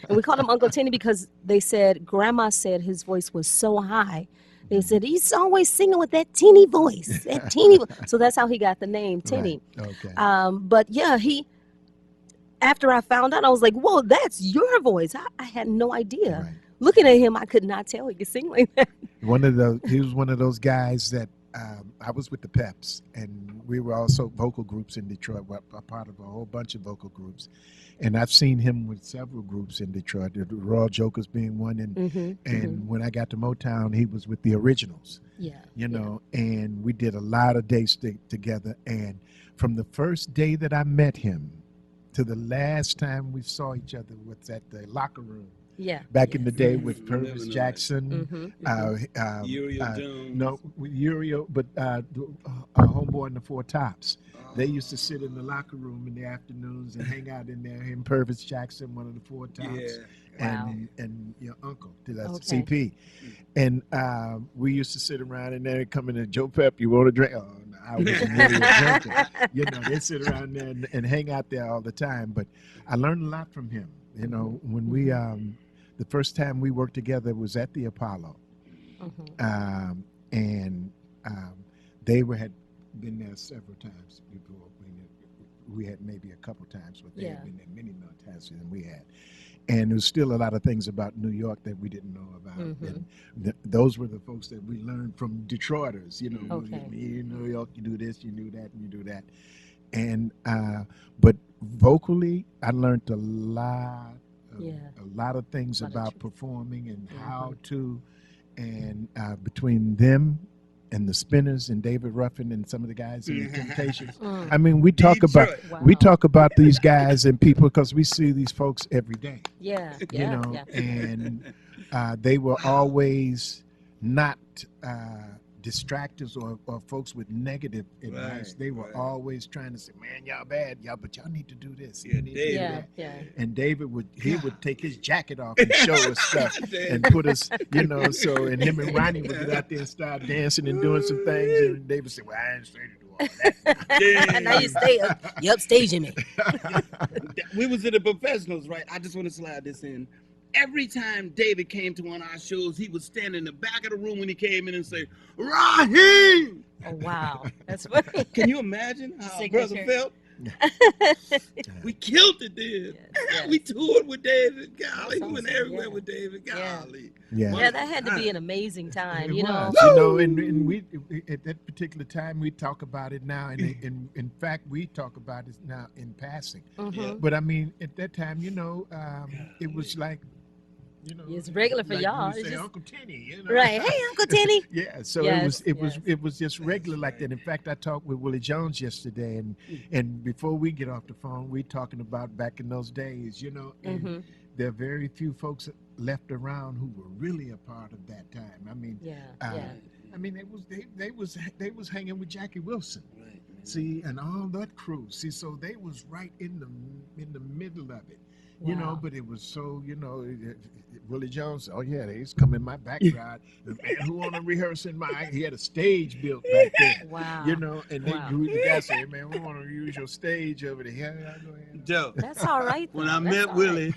and we called him Uncle Tinny because they said Grandma said his voice was so high. They said he's always singing with that teeny voice, that teeny. So that's how he got the name Tinny. Right. Okay. But yeah, after I found out, I was like, "Whoa, that's your voice!" I had no idea. Right. Looking at him, I could not tell he could sing like that. He was one of those guys that I was with the Peps, and we were also vocal groups in Detroit. We're a part of a whole bunch of vocal groups, and I've seen him with several groups in Detroit. The Royal Jokers being one, and when I got to Motown, he was with the Originals. Yeah. And we did a lot of days together. And from the first day that I met him to the last time we saw each other was at the locker room. Yeah. Back in the day Mhm. with Purvis Remember that. Jackson, Uriel Jones. no, with Uriel, but a homeboy in the Four Tops. They used to sit in the locker room in the afternoons and hang out in there. Him, Purvis Jackson, one of the Four Tops, Wow. and your uncle, that's Okay. CP. And we used to sit around in there and come in and Joe Pep, you want to drink? Oh, no, I wasn't really a drinker. They sit around there and hang out there all the time. But I learned a lot from him. When we the first time we worked together was at the Apollo, and they had been there several times before. We had maybe a couple times, but they had been there many more times than we had. And there's still a lot of things about New York that we didn't know about. And those were the folks that we learned from Detroiters. Okay. In New York, you do this, you do that, and you do that. And but vocally, I learned a lot of things about performing and how to, and between them and the Spinners and David Ruffin and some of the guys in the Temptations. I mean, we talk about these guys and people because we see these folks every day. Yeah. And they were always not distractors or folks with negative advice. They were always trying to say, "Man, y'all bad, but y'all need to do this." You need to do that." And David would take his jacket off and show us stuff and put us, so and him and Ronnie would get out there and start dancing and doing some things, and David would say, "Well, I ain't straight to do all that." Now you upstaging me. We was in the professionals, right? I just want to slide this in. Every time David came to one of our shows, he would stand in the back of the room when he came in and say, "Raheem!" Oh, wow. That's funny. Can you imagine how our brother Signature. felt? We killed it then. Yes. We toured with David. Golly, That's we went awesome, everywhere yeah. with David. Yeah. Golly. Yeah, that had to be an amazing time, It was, and we at that particular time we talk about it now, and in fact we talk about it now in passing. But I mean, at that time, it was like, it's regular for like y'all. we It's say just- Uncle Tinny, Right. Hey, Uncle Tinny. Yeah, so Yes, it was just regular like that. In fact, I talked with Willie Jones yesterday, and before we get off the phone, we talking about back in those days, and there are very few folks left around who were really a part of that time. I mean, I mean, they was hanging with Jackie Wilson, see, and all that crew. See, so they was right in the middle of it. Wow. But it was so, Willie Jones, oh yeah, he's come in my backyard. The man who want to rehearse he had a stage built back there. Wow. And the guy said, "Hey, man, we want to use your stage over there." Yeah, go ahead. Joe, That's all right. when though. I That's met all Willie, right.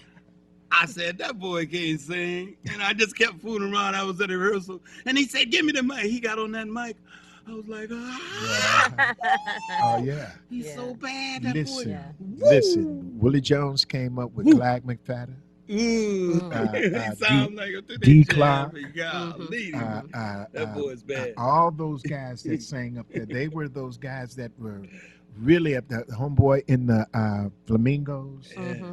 I said, "That boy can't sing." And I just kept fooling around. I was at a rehearsal. And he said, "Give me the mic." He got on that mic. I was like, Yeah. Oh yeah. He's Yeah. so bad, that Listen, boy. Yeah. listen. Willie Jones came up with Clyde McFadden. He sounds like a D. Clark. Golly. That That boy's bad. All those guys that sang up there, they were those guys that were really up there. The homeboy in the Flamingos.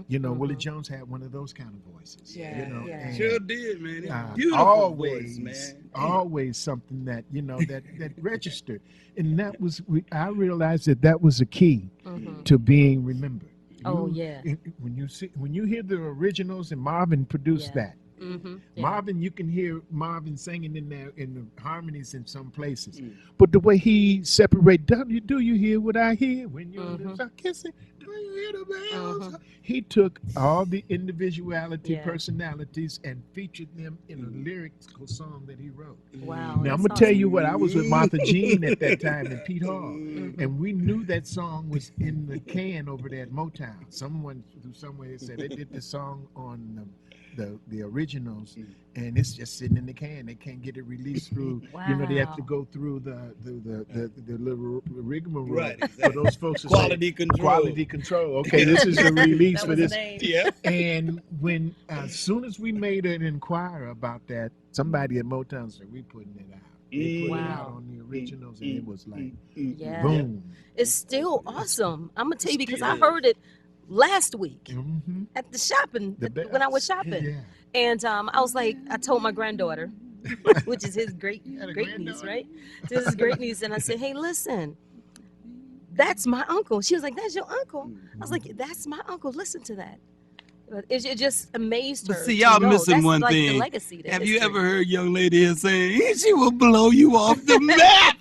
Willie Jones had one of those kind of voices. Yeah, yeah. and, Sure did, man. He had a beautiful voice, man. always something that that registered, and that was I realized that was a key to being remembered. Oh, yeah. When you hear the originals and Marvin produced that, Yeah. Marvin, you can hear Marvin singing in there in the harmonies in some places, Mm. but the way he separate, do you hear what I hear when your Mhm. lips are kissing? Do you hear the bells? Mhm. He took all the individuality, Yeah. personalities, and featured them in a lyrical song that he wrote. Wow, Now I'm that's gonna tell awesome. you what, I was with Martha Jean at that time and Pete Hall, Mhm. and we knew that song was in the can over there at Motown. Someone through somewhere said they did this song on the originals, and it's just sitting in the can. They can't get it released through. You know, they have to Wow. go through the little rigmarole Right, for exactly. those folks to Quality control. quality control. Okay, this is the release That for was the this. name. Yeah. And when as soon as we made an inquiry about that, somebody at Motown said, "We putting it out." They put it out Wow. on the originals, and it was like Yeah. boom. It's still awesome. I'm gonna tell you because I Still heard it last week Mm-hmm. at the shopping The when I was best. shopping, Yeah. and I was like, I told my granddaughter, which is his great had a great niece, granddaughter? right? To his great niece, and I said, hey, listen, that's my uncle. She was like, that's your uncle. I was like, that's my uncle. Listen to that. But it just amazed But her. see, to y'all know. missing That's one like the thing. legacy. The Have you history. ever heard young lady here saying she will blow you off the map?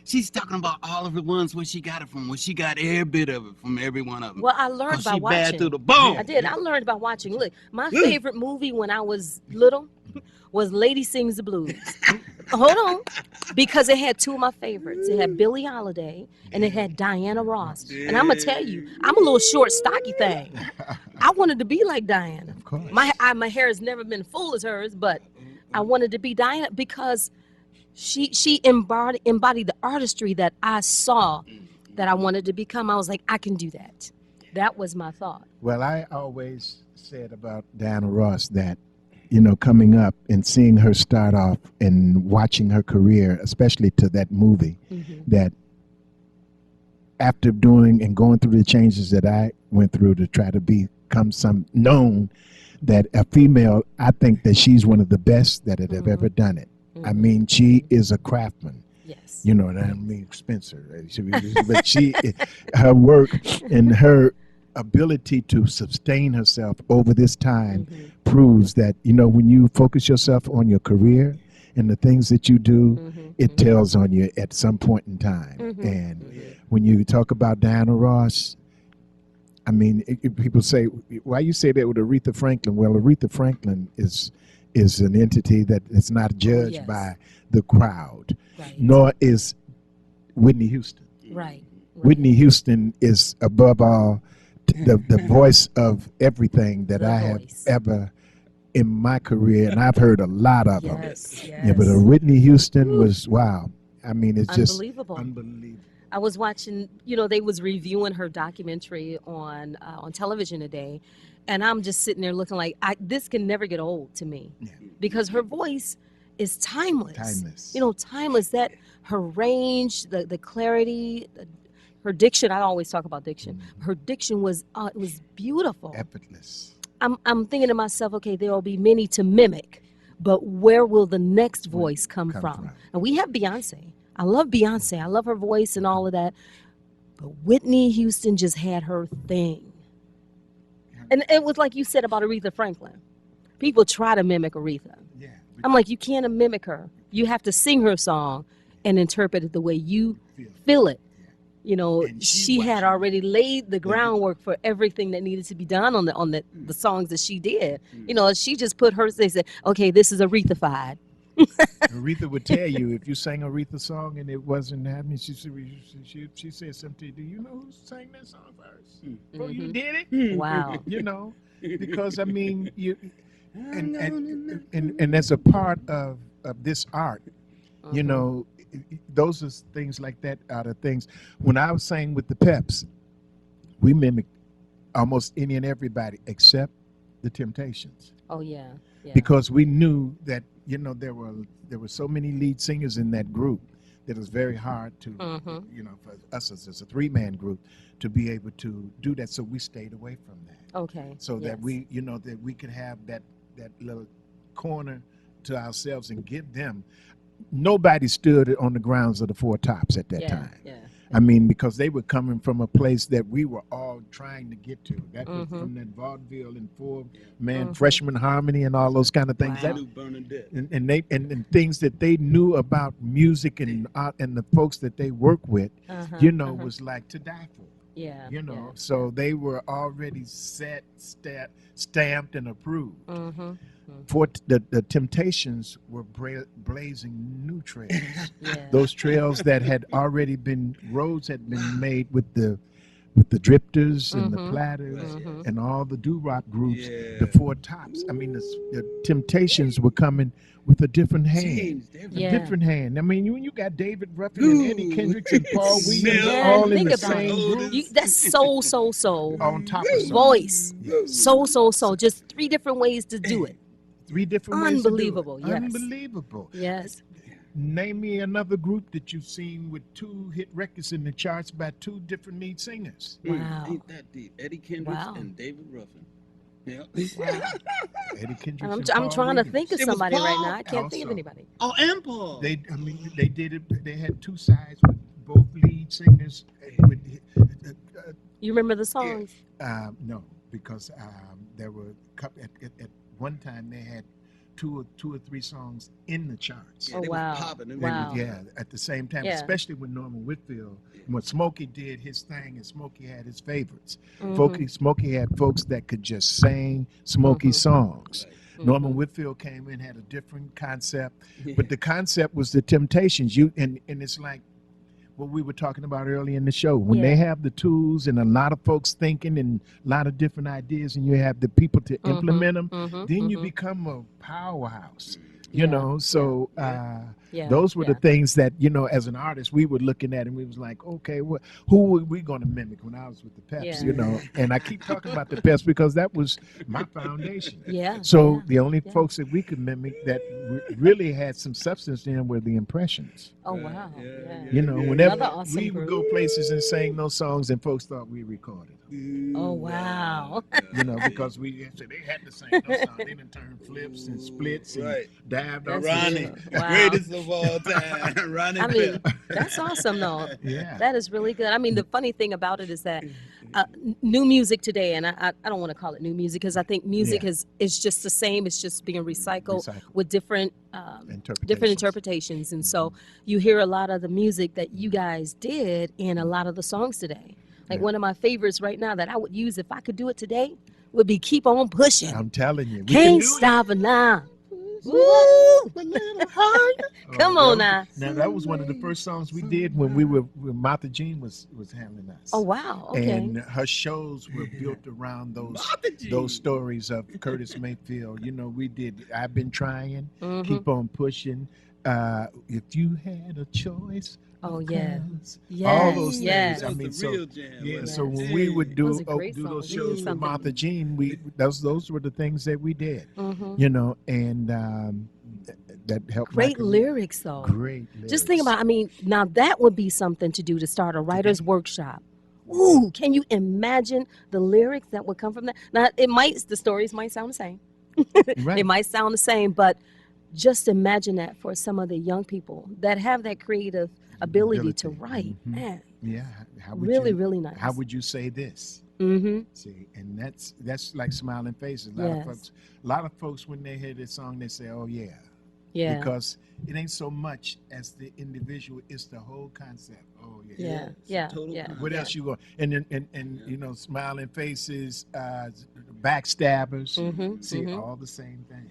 She's talking about all of the ones where she got it from, where she got every bit of it from every one of them. Well, I learned Cause by she bad through watching. the bone. I did. I learned by watching. Look, my favorite movie when I was little was Lady Sings the Blues. Hold on. Because it had two of my favorites. It had Billie Holiday and it had Diana Ross. And I'm going to tell you, I'm a little short, stocky thing. I wanted to be like Diana. Of course. My hair has never been full as hers, but I wanted to be Diana because she embodied the artistry that I saw that I wanted to become. I was like, I can do that. That was my thought. Well, I always said about Diana Ross that, you know, coming up and seeing her start off and watching her career, especially to that movie, that after doing and going through the changes that I went through to try to become some known, that a female, I think that she's one of the best that have ever done it. I mean, she is a craftsman. Yes. You know, and I mean Spencer, but her work and her ability to sustain herself over this time proves that, you know, when you focus yourself on your career and the things that you do, it tells on you at some point in time. And when you talk about Diana Ross, I mean, people say, why you say that with Aretha Franklin? Well, Aretha Franklin is an entity that is not judged by the crowd, nor is Whitney Houston. Right. Whitney Houston is above all the voice of everything that The I have voice. ever in my career, and I've heard a lot of them. Yes. Yeah, but Whitney Houston was wow. I mean, it's just Unbelievable. unbelievable. I was watching, you know, they was reviewing her documentary on television today, and I'm just sitting there looking like this can never get old to me, because her voice is timeless. Timeless. You know, timeless. That her range, the clarity, her diction. I always talk about diction. Her diction was it was beautiful. Effortless. I'm thinking to myself, okay, there will be many to mimic, but where will the next voice come from? And we have Beyonce. I love Beyonce. I love her voice and all of that. But Whitney Houston just had her thing. And it was like you said about Aretha Franklin. People try to mimic Aretha. Yeah. I'm like, you can't mimic her. You have to sing her song and interpret it the way you feel it. You know, And she had already laid the groundwork for everything that needed to be done on the songs that she did. You know, she just put her, they said, okay, this is Aretha-fied. Aretha would tell you if you sang Aretha song and it wasn't happening. She said something. Do you know who sang that song first? Oh, you did it. Wow. You know, because I mean, you and as a part of this art, you know, those are things like that are the things. When I was saying with the Peps, we mimicked almost any and everybody except the Temptations. Oh yeah. Because we knew that, you know, there were so many lead singers in that group that it was very hard to, you know, for us as a three-man group to be able to do that. So we stayed away from that. Okay. So that we, you know, that we could have that little corner to ourselves and give them. Nobody stood on the grounds of the Four Tops at that time. Yeah. I mean, because they were coming from a place that we were all trying to get to. That was Mhm. from that vaudeville and four-man Mhm. freshman harmony and all those kind of things. Wow. That, New Bernadette. and things that they knew about music and art and the folks that they work with, Uh-huh. you know, uh-huh. was like to die for. Yeah. You know, Yeah. so they were already set, stamped, and approved. Mm-hmm. For the Temptations were blazing new trails. Yeah. Those trails that had already been roads had been made with the Drifters and the Mhm. Platters Mhm. and all the doo-wop groups, Yeah. the Four Tops. I mean, the Temptations were coming with a different hand. Changed everything. Yeah. Different hand. I mean, when you got David Ruffin and Eddie Ooh. Kendricks and Paul Williams Man, all in think the about it. same group You, that's so on top of voice. Yes. So just three different ways to do it. 3 different ways to do it. Unbelievable, yes. Unbelievable. Yes. Name me another group that you've seen with 2 hit records in the charts by 2 different lead singers. Wow. Ain't that deep? Eddie Kendricks Wow. and David Ruffin. Yeah. Wow. Eddie Kendricks I'm, and I'm Paul trying to Williams. think of It was somebody right Paul now. I can't think of also. anybody. Oh, and Paul. They did it. They had 2 sides with both lead singers. With, You remember the songs? no, because there were a couple, at one time they had two or three songs in the charts. Yeah, Oh, they wow. was popping. They They Wow. was- yeah, at the same time, Yeah. especially when Norman Whitfield, when Smokey did his thing, and Smokey had his favorites. Mhm. Smokey had folks that could just sing Smokey Mhm. songs. Right. Norman Mhm. Whitfield came in, had a different concept, Yeah. but the concept was the Temptations. And it's like what we were talking about earlier in the show. When they Yeah. have the tools and a lot of folks thinking and a lot of different ideas, and you have the people to Mhm. implement them, Mhm. then you Mhm. become a powerhouse. Yeah. You know, so Yeah. those were Yeah. the things that, you know, as an artist, we were looking at and we was like, okay, who were we going to mimic when I was with the Peps, Yeah. you know? And I keep talking about the Peps because that was my foundation. Yeah. So yeah. the only yeah. folks that we could mimic that really had some substance in were the Impressions. Oh Right. wow. Yeah, Yeah. You know, yeah. whenever Another awesome we would group. go places and sing those songs and folks thought we recorded them. Oh, wow. You know, because we said they had to sing those songs. They done turned flips and splits and Right. dived That's off. Ronnie, true. Wow. greatest of all time. Ronnie I mean, Pep. that's awesome though. Yeah. That is really good. I mean, the funny thing about it is that new music today, and I don't want to call it new music because I think music Yeah. is just the same. It's just being recycled Recycle. with different interpretations. And so you hear a lot of the music that you guys did in a lot of the songs today. Like Yeah. one of my favorites right now that I would use if I could do it today would be "Keep On Pushing." I'm telling you. We Can't can do stop it now. Woo! it. A little harder. Come Oh, on that now. was- Now, that was one of the first songs we did when Martha Jean was handling us. Oh wow. Okay. And her shows were built around Martha G. those stories of Curtis Mayfield. You know, we did I've Been Trying, Mhm. Keep On Pushing. If You Had a Choice. Oh of yeah. colors. Yes. All those yes. things. That I was mean, the so real jam. yeah, wasn't so it? when we would Those do are great do those songs. We shows do with something. Martha Jean, those were the things that we did. Mhm. You know, and that helped. my Great career. lyrics though. Great lyrics. Just think about, I mean, now that would be something to do to start a writer's workshop. Ooh, can you imagine the lyrics that would come from that? Now, the stories might sound the same. Right. They might sound the same, but just imagine that for some of the young people that have that creative ability to write. Mhm. Man, Yeah. How would really, you, really nice. How would you say this? Mm-hmm. See, and that's like Smiling Faces. A lot of folks when they hear this song, they say, "Oh yeah," Yeah. because it ain't so much as the individual; it's the whole concept. Oh yeah. Yeah. It's a Yeah. total Yeah. What yeah. else you go? And then and you know, Smiling Faces, Backstabbers. Mm-hmm. See, mm-hmm. all the same thing.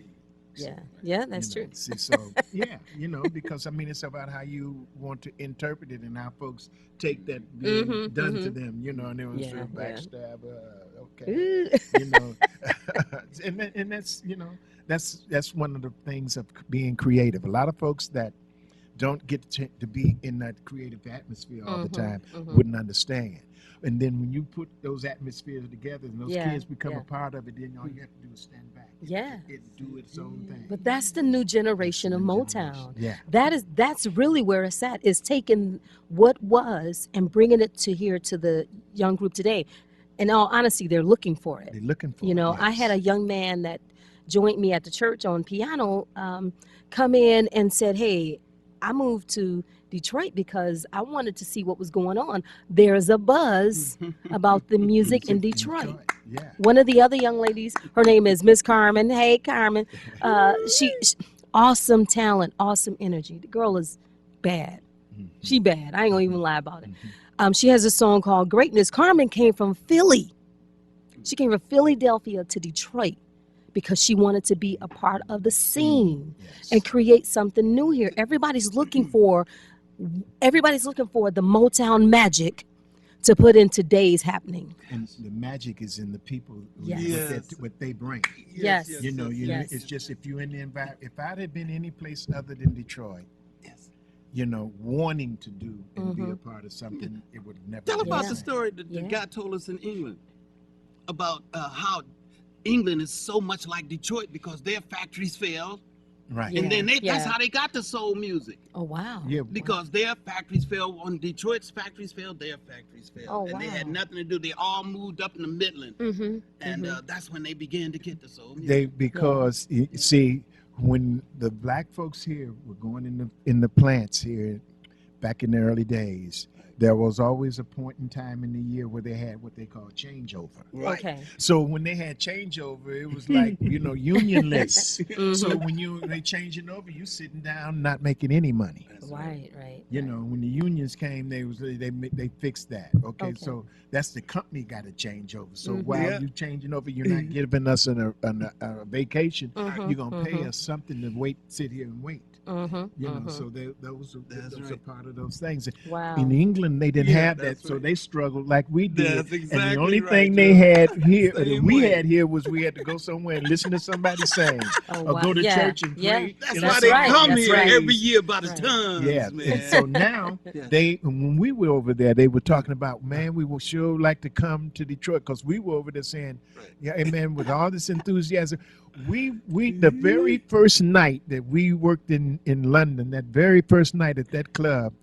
Yeah. Yeah, that's You know, true. See, so yeah, you know, because I mean, it's about how you want to interpret it and how folks take that being Mhm, done to mhm. them. You know, and they was Yeah, yeah. backstabber. Okay, Ooh. you know, and that's you know that's one of the things of being creative. A lot of folks that don't get to be in that creative atmosphere all the Mhm, time mhm. wouldn't understand. And then when you put those atmospheres together and those Yeah, kids become yeah. a part of it, then all you have to do is stand back. Yeah. It do its own thing. But that's the new generation of Motown. Yeah. That's really where it's at, is taking what was and bringing it to here to the young group today. In all honesty, they're looking for it. They're looking for You know, it, I had a yes. young man that joined me at the church on piano come in and said, "Hey, I moved to Detroit because I wanted to see what was going on. There's a buzz about the music in Detroit. Yeah. One of the other young ladies, her name is Miss Carmen. Hey, Carmen. She awesome talent, awesome energy. The girl is bad. She bad. I ain't gonna even lie about it. She has a song called Greatness. Carmen came from Philly. She came from Philadelphia to Detroit because she wanted to be a part of the scene and create something new here. Everybody's looking for the Motown magic to put in today's happening. And the magic is in the people, Yes. what they bring. Yes. You know, Yes. it's just if you're in the environment. If I'd have been any place other than Detroit, you know, wanting to do and be a part of something, it would never. Tell been about the the same. story that the Yeah. guy told us in England about how England is so much like Detroit because their factories failed, Right. and then that's Yeah. how they got the soul music. Oh wow. Yeah. Because their factories failed, when Detroit's factories failed, their factories failed. Oh, and they had wow. nothing to do. They all moved up in the Midland. Mm-hmm. And that's when they began to get the soul music. They because you see, when the black folks here were going in the plants here back in the early days, there was always a point in time in the year where they had what they call changeover. Right. Okay. So when they had changeover, it was like, you know, unionless. Mhm. So when they changing over, you sitting down not making any money. Right. Right. You know, when the unions came, they fixed that. Okay, so that's the company got to change over. So while Yeah. you changing over, you're not giving us a vacation. Mhm, You're gonna pay mhm. us something to sit here and wait. Mm-hmm. You know, so those That's are right. part of those things. Wow. In England, they didn't Yeah, have that, that's so right. they struggled like we did. That's And exactly the only right, thing they Joe. had here, Same we way. had here, was we had to go somewhere and listen to somebody sing, Oh, or wow. go to Yeah, church and yeah. pray. That's and why That's they right, come that's here right. every year by the Right. tons, Yeah, man. and so now Yeah. when we were over there, they were talking about, man, we would sure like to come to Detroit, because we were over there saying, Right. yeah, amen, with all this enthusiasm. We the very first night that we worked in London, that very first night at that club,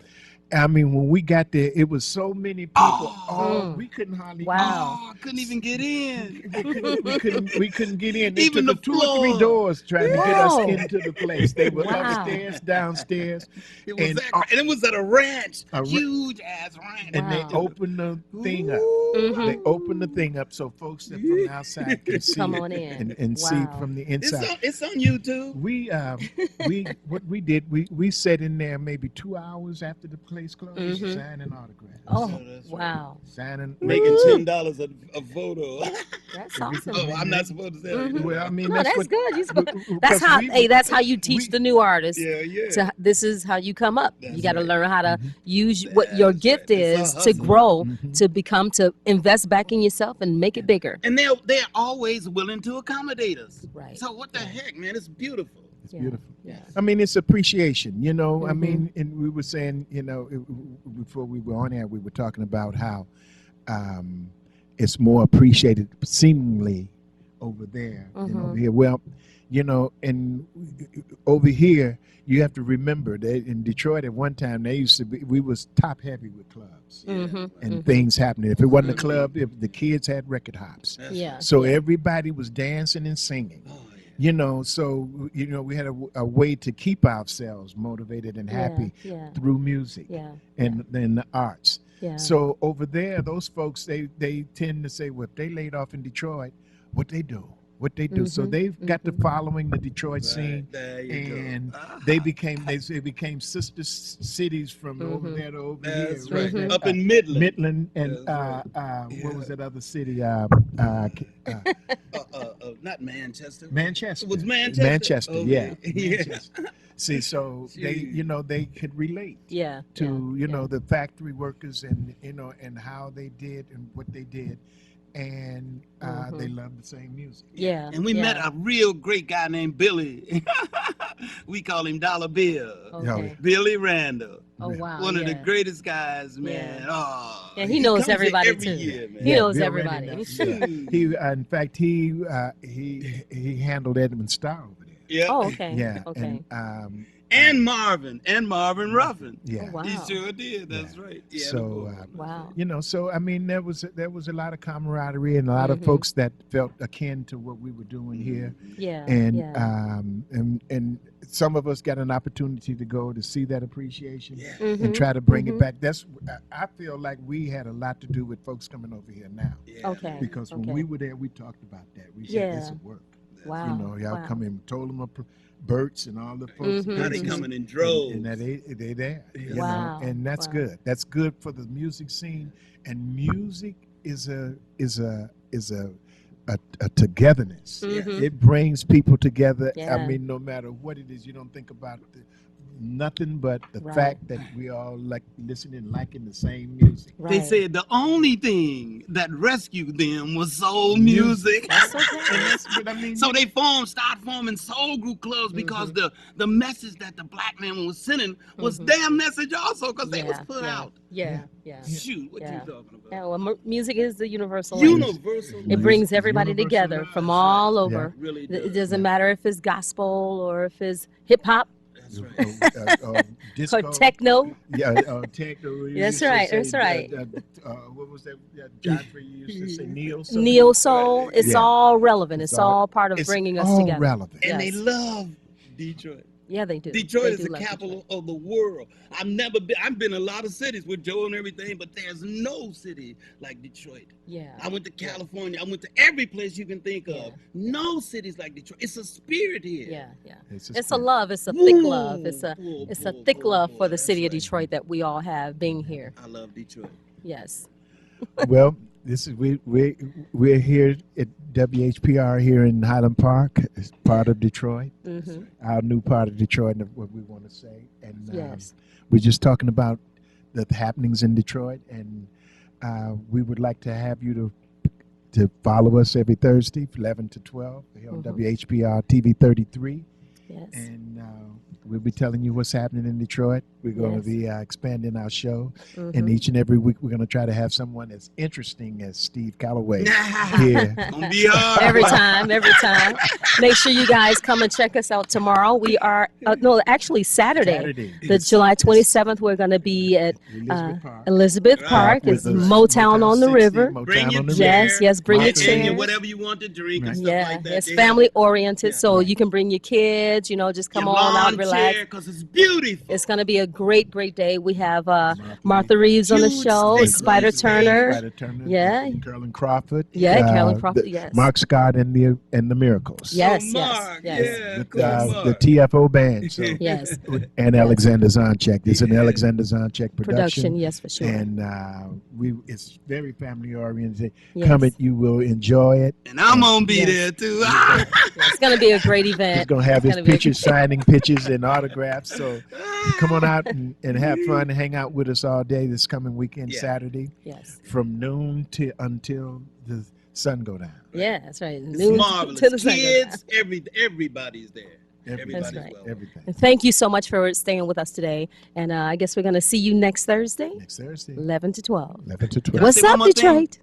I mean, when we got there, it was so many people. Oh. We couldn't hardly. Wow. Oh, I couldn't even get in. We couldn't get in. They Even took the 2 or 3 floor. doors trying to get us Whoa. into the place. They were Wow. upstairs, downstairs, It was And, and it was at a ranch, a ra- huge ass ranch. and they Wow. opened the thing up. Mhm. They opened the thing up so folks that from outside can see Come it on in. and see Wow. from the It's inside. it's on YouTube. What we did, we sat in there maybe 2 hours after the place closed, Mhm. signing autographs, Oh, that's right. wow. signing. Making $10 a photo. That's awesome. Oh, I'm not supposed to say that. Mhm. Well, I mean, No, that's that's what, good. You supposed, because that's how. we- Hey, that's how you teach we- the new artists. Yeah, yeah. This is how you come up. You That's got to right. learn how to Mhm. use what your That's gift right. It's a is to hustle. grow, Mhm. to invest back in yourself and make it bigger. And they're always willing to accommodate us. Right. So what the heck, man? It's beautiful. It's Yeah. beautiful. Yeah. I mean, it's appreciation, you know. I Mhm. mean, and we were saying, you know, before we were on air, we were talking about how it's more appreciated seemingly over there than over Mhm. here. Well, you know, and over here, you have to remember that in Detroit at one time, they used to be, we was top heavy with clubs Mhm. and Mhm. things happening. If it wasn't a Mhm. club, if the kids had record hops. That's Yeah. right. So yeah. everybody was dancing and singing. Oh, yeah. You know, so you know, we had a way to keep ourselves motivated and happy Yeah. through music Yeah. and the arts. Yeah. So over there, those folks they tend to say, well, if they laid off in Detroit, what they do. So Mhm, they've got the mhm. following the Detroit scene. Right, there you and go. They became sister cities from over Mhm. there to over That's here. right. Mhm. Up in Midland. Midland and That's what was Yeah. that other city? Not Manchester. Manchester. It was Manchester. Manchester, Okay. yeah. Yeah. Manchester. See, so they, Jeez. you know, they could relate Yeah. to, yeah, you know, yeah. the factory workers and, you know, and how they did and what they did. And they love the same music. Yeah. And we yeah. met a real great guy named Billy. We call him Dollar Bill. Okay. Billy Randall. Oh wow. One of the yeah. greatest guys, man. Yeah. Oh, Yeah, he knows comes here everybody, every too. year, man. He knows Bill everybody. Reddy knows, yeah. In fact, he handled Edmund Starr over there. Yeah. Oh, okay. Yeah. Okay. And And Marvin Ruffin. Yeah. Oh, wow. He sure did. That's Yeah. right. Yeah, So, Wow. you know, so I mean, there was a lot of camaraderie and a lot of Mhm. folks that felt akin to what we were doing here, Yeah. and yeah. and some of us got an opportunity to go to see that appreciation yeah. and Mhm. try to bring it Mhm. back. I feel like we had a lot to do with folks coming over here now, Yeah. Okay. because when Okay. we were there, we talked about that. We said this Yeah. would work. Wow. You know, y'all wow. come in, told them Bert's and all the folks. Mhm, Now they mhm. coming in droves. And that they there, you Wow, know, and that's wow. good. That's good for the music scene, and music is a togetherness. Yeah. Mhm. It brings people together. Yeah. I mean, no matter what it is, you don't think about nothing but the Right. fact that we all like listening, liking the same music. Right. They said the only thing that rescued them was soul music. That's okay. And that's what I mean. So they start forming soul group clubs because the message that the black man was sending was Mhm. their message also, because they was Yeah, put yeah. out. Yeah. Yeah. Shoot, what Yeah. you talking about? Yeah, well, music is the universal language. Universal. It Music brings is everybody universal together language. from That's all right. over. Really It does. doesn't matter if it's gospel or if it's hip hop That's right. Disco, or techno. Yeah, techno. we That's used to right, say, that's right. What was that? Godfrey used to say neo soul. Neo soul. It's Yeah. all relevant. It's It's all- all part of It's bringing us all together. relevant. And they Yes. love Detroit. Yeah, they do. Detroit They is do the love capital Detroit. of the world. I've been in a lot of cities with Joe and everything, but there's no city like Detroit. Yeah. I went to California. I went to every place you can think of. Yeah. No cities like Detroit. It's a spirit here. Yeah. Yeah. It's It's a spirit. love. It's a thick Woo! love. It's a Bull, thick bull, love bull. for the That's city of right. Detroit that we all have being here. I love Detroit. Yes. Well, this is we're here at WHPR here in Highland Park. It's part of Detroit, Hmm. our new part of Detroit, and what we want to say. And Yes. we're just talking about the happenings in Detroit, and we would like to have you to follow us every Thursday, 11 to 12, here on Mhm. WHPR TV 33. Yes. And we'll be telling you what's happening in Detroit. We're going Yes. to be expanding our show. Mhm. And each and every week, we're going to try to have someone as interesting as Steve Calloway here. Gonna be hard. Every time, every time. Make sure you guys come and check us out tomorrow. We are, actually Saturday. The July 27th, we're going to be at Elizabeth Park. Elizabeth Right. Park. With It's the Motown on the 60, river. Motown Bring your on the chair. river. Yes, bring your Motown. And chairs. whatever you want to drink and stuff Yeah, like that. it's They family have oriented, Yeah. so you can bring your kids, just come your on out, lawn relax. chair, 'cause it's beautiful. It's going to be a great, great day. We have Martha Reeves on the Huge show, steak, Spider huge steak. Turner. Spider Turner. Yeah. Carolyn Crawford. Yeah, Carolyn Crawford, yes. Mark Scott and the Miracles. Yes, Oh, yes, Mark, yes. yeah, With, cool, Yes. the Mark. TFO band. So, Yes. and Yes. Alexander Zonchek. It's an Yeah. Alexander Zonchek Production, production. yes, for sure. And it's very family oriented. Yes. Come it, you will enjoy it. And I'm gonna be Yes. there too. It's going to be a great event. He's gonna have It's his gonna be a- pictures, signing pictures and autographs. So come on out and have fun and hang out with us all day this coming weekend, Yeah. Saturday, Yes. from noon to until the sun go down. Yeah, that's right. It's Noon marvelous. to the sun goes Kids, everybody's there. Everything. Everybody's right. welcome. Everything. down. Thank you so much for staying with us today. And I guess we're going to see you next Thursday, Next Thursday, 11 to 12. 11 to 12. Can I What's say one up, more thing? Detroit?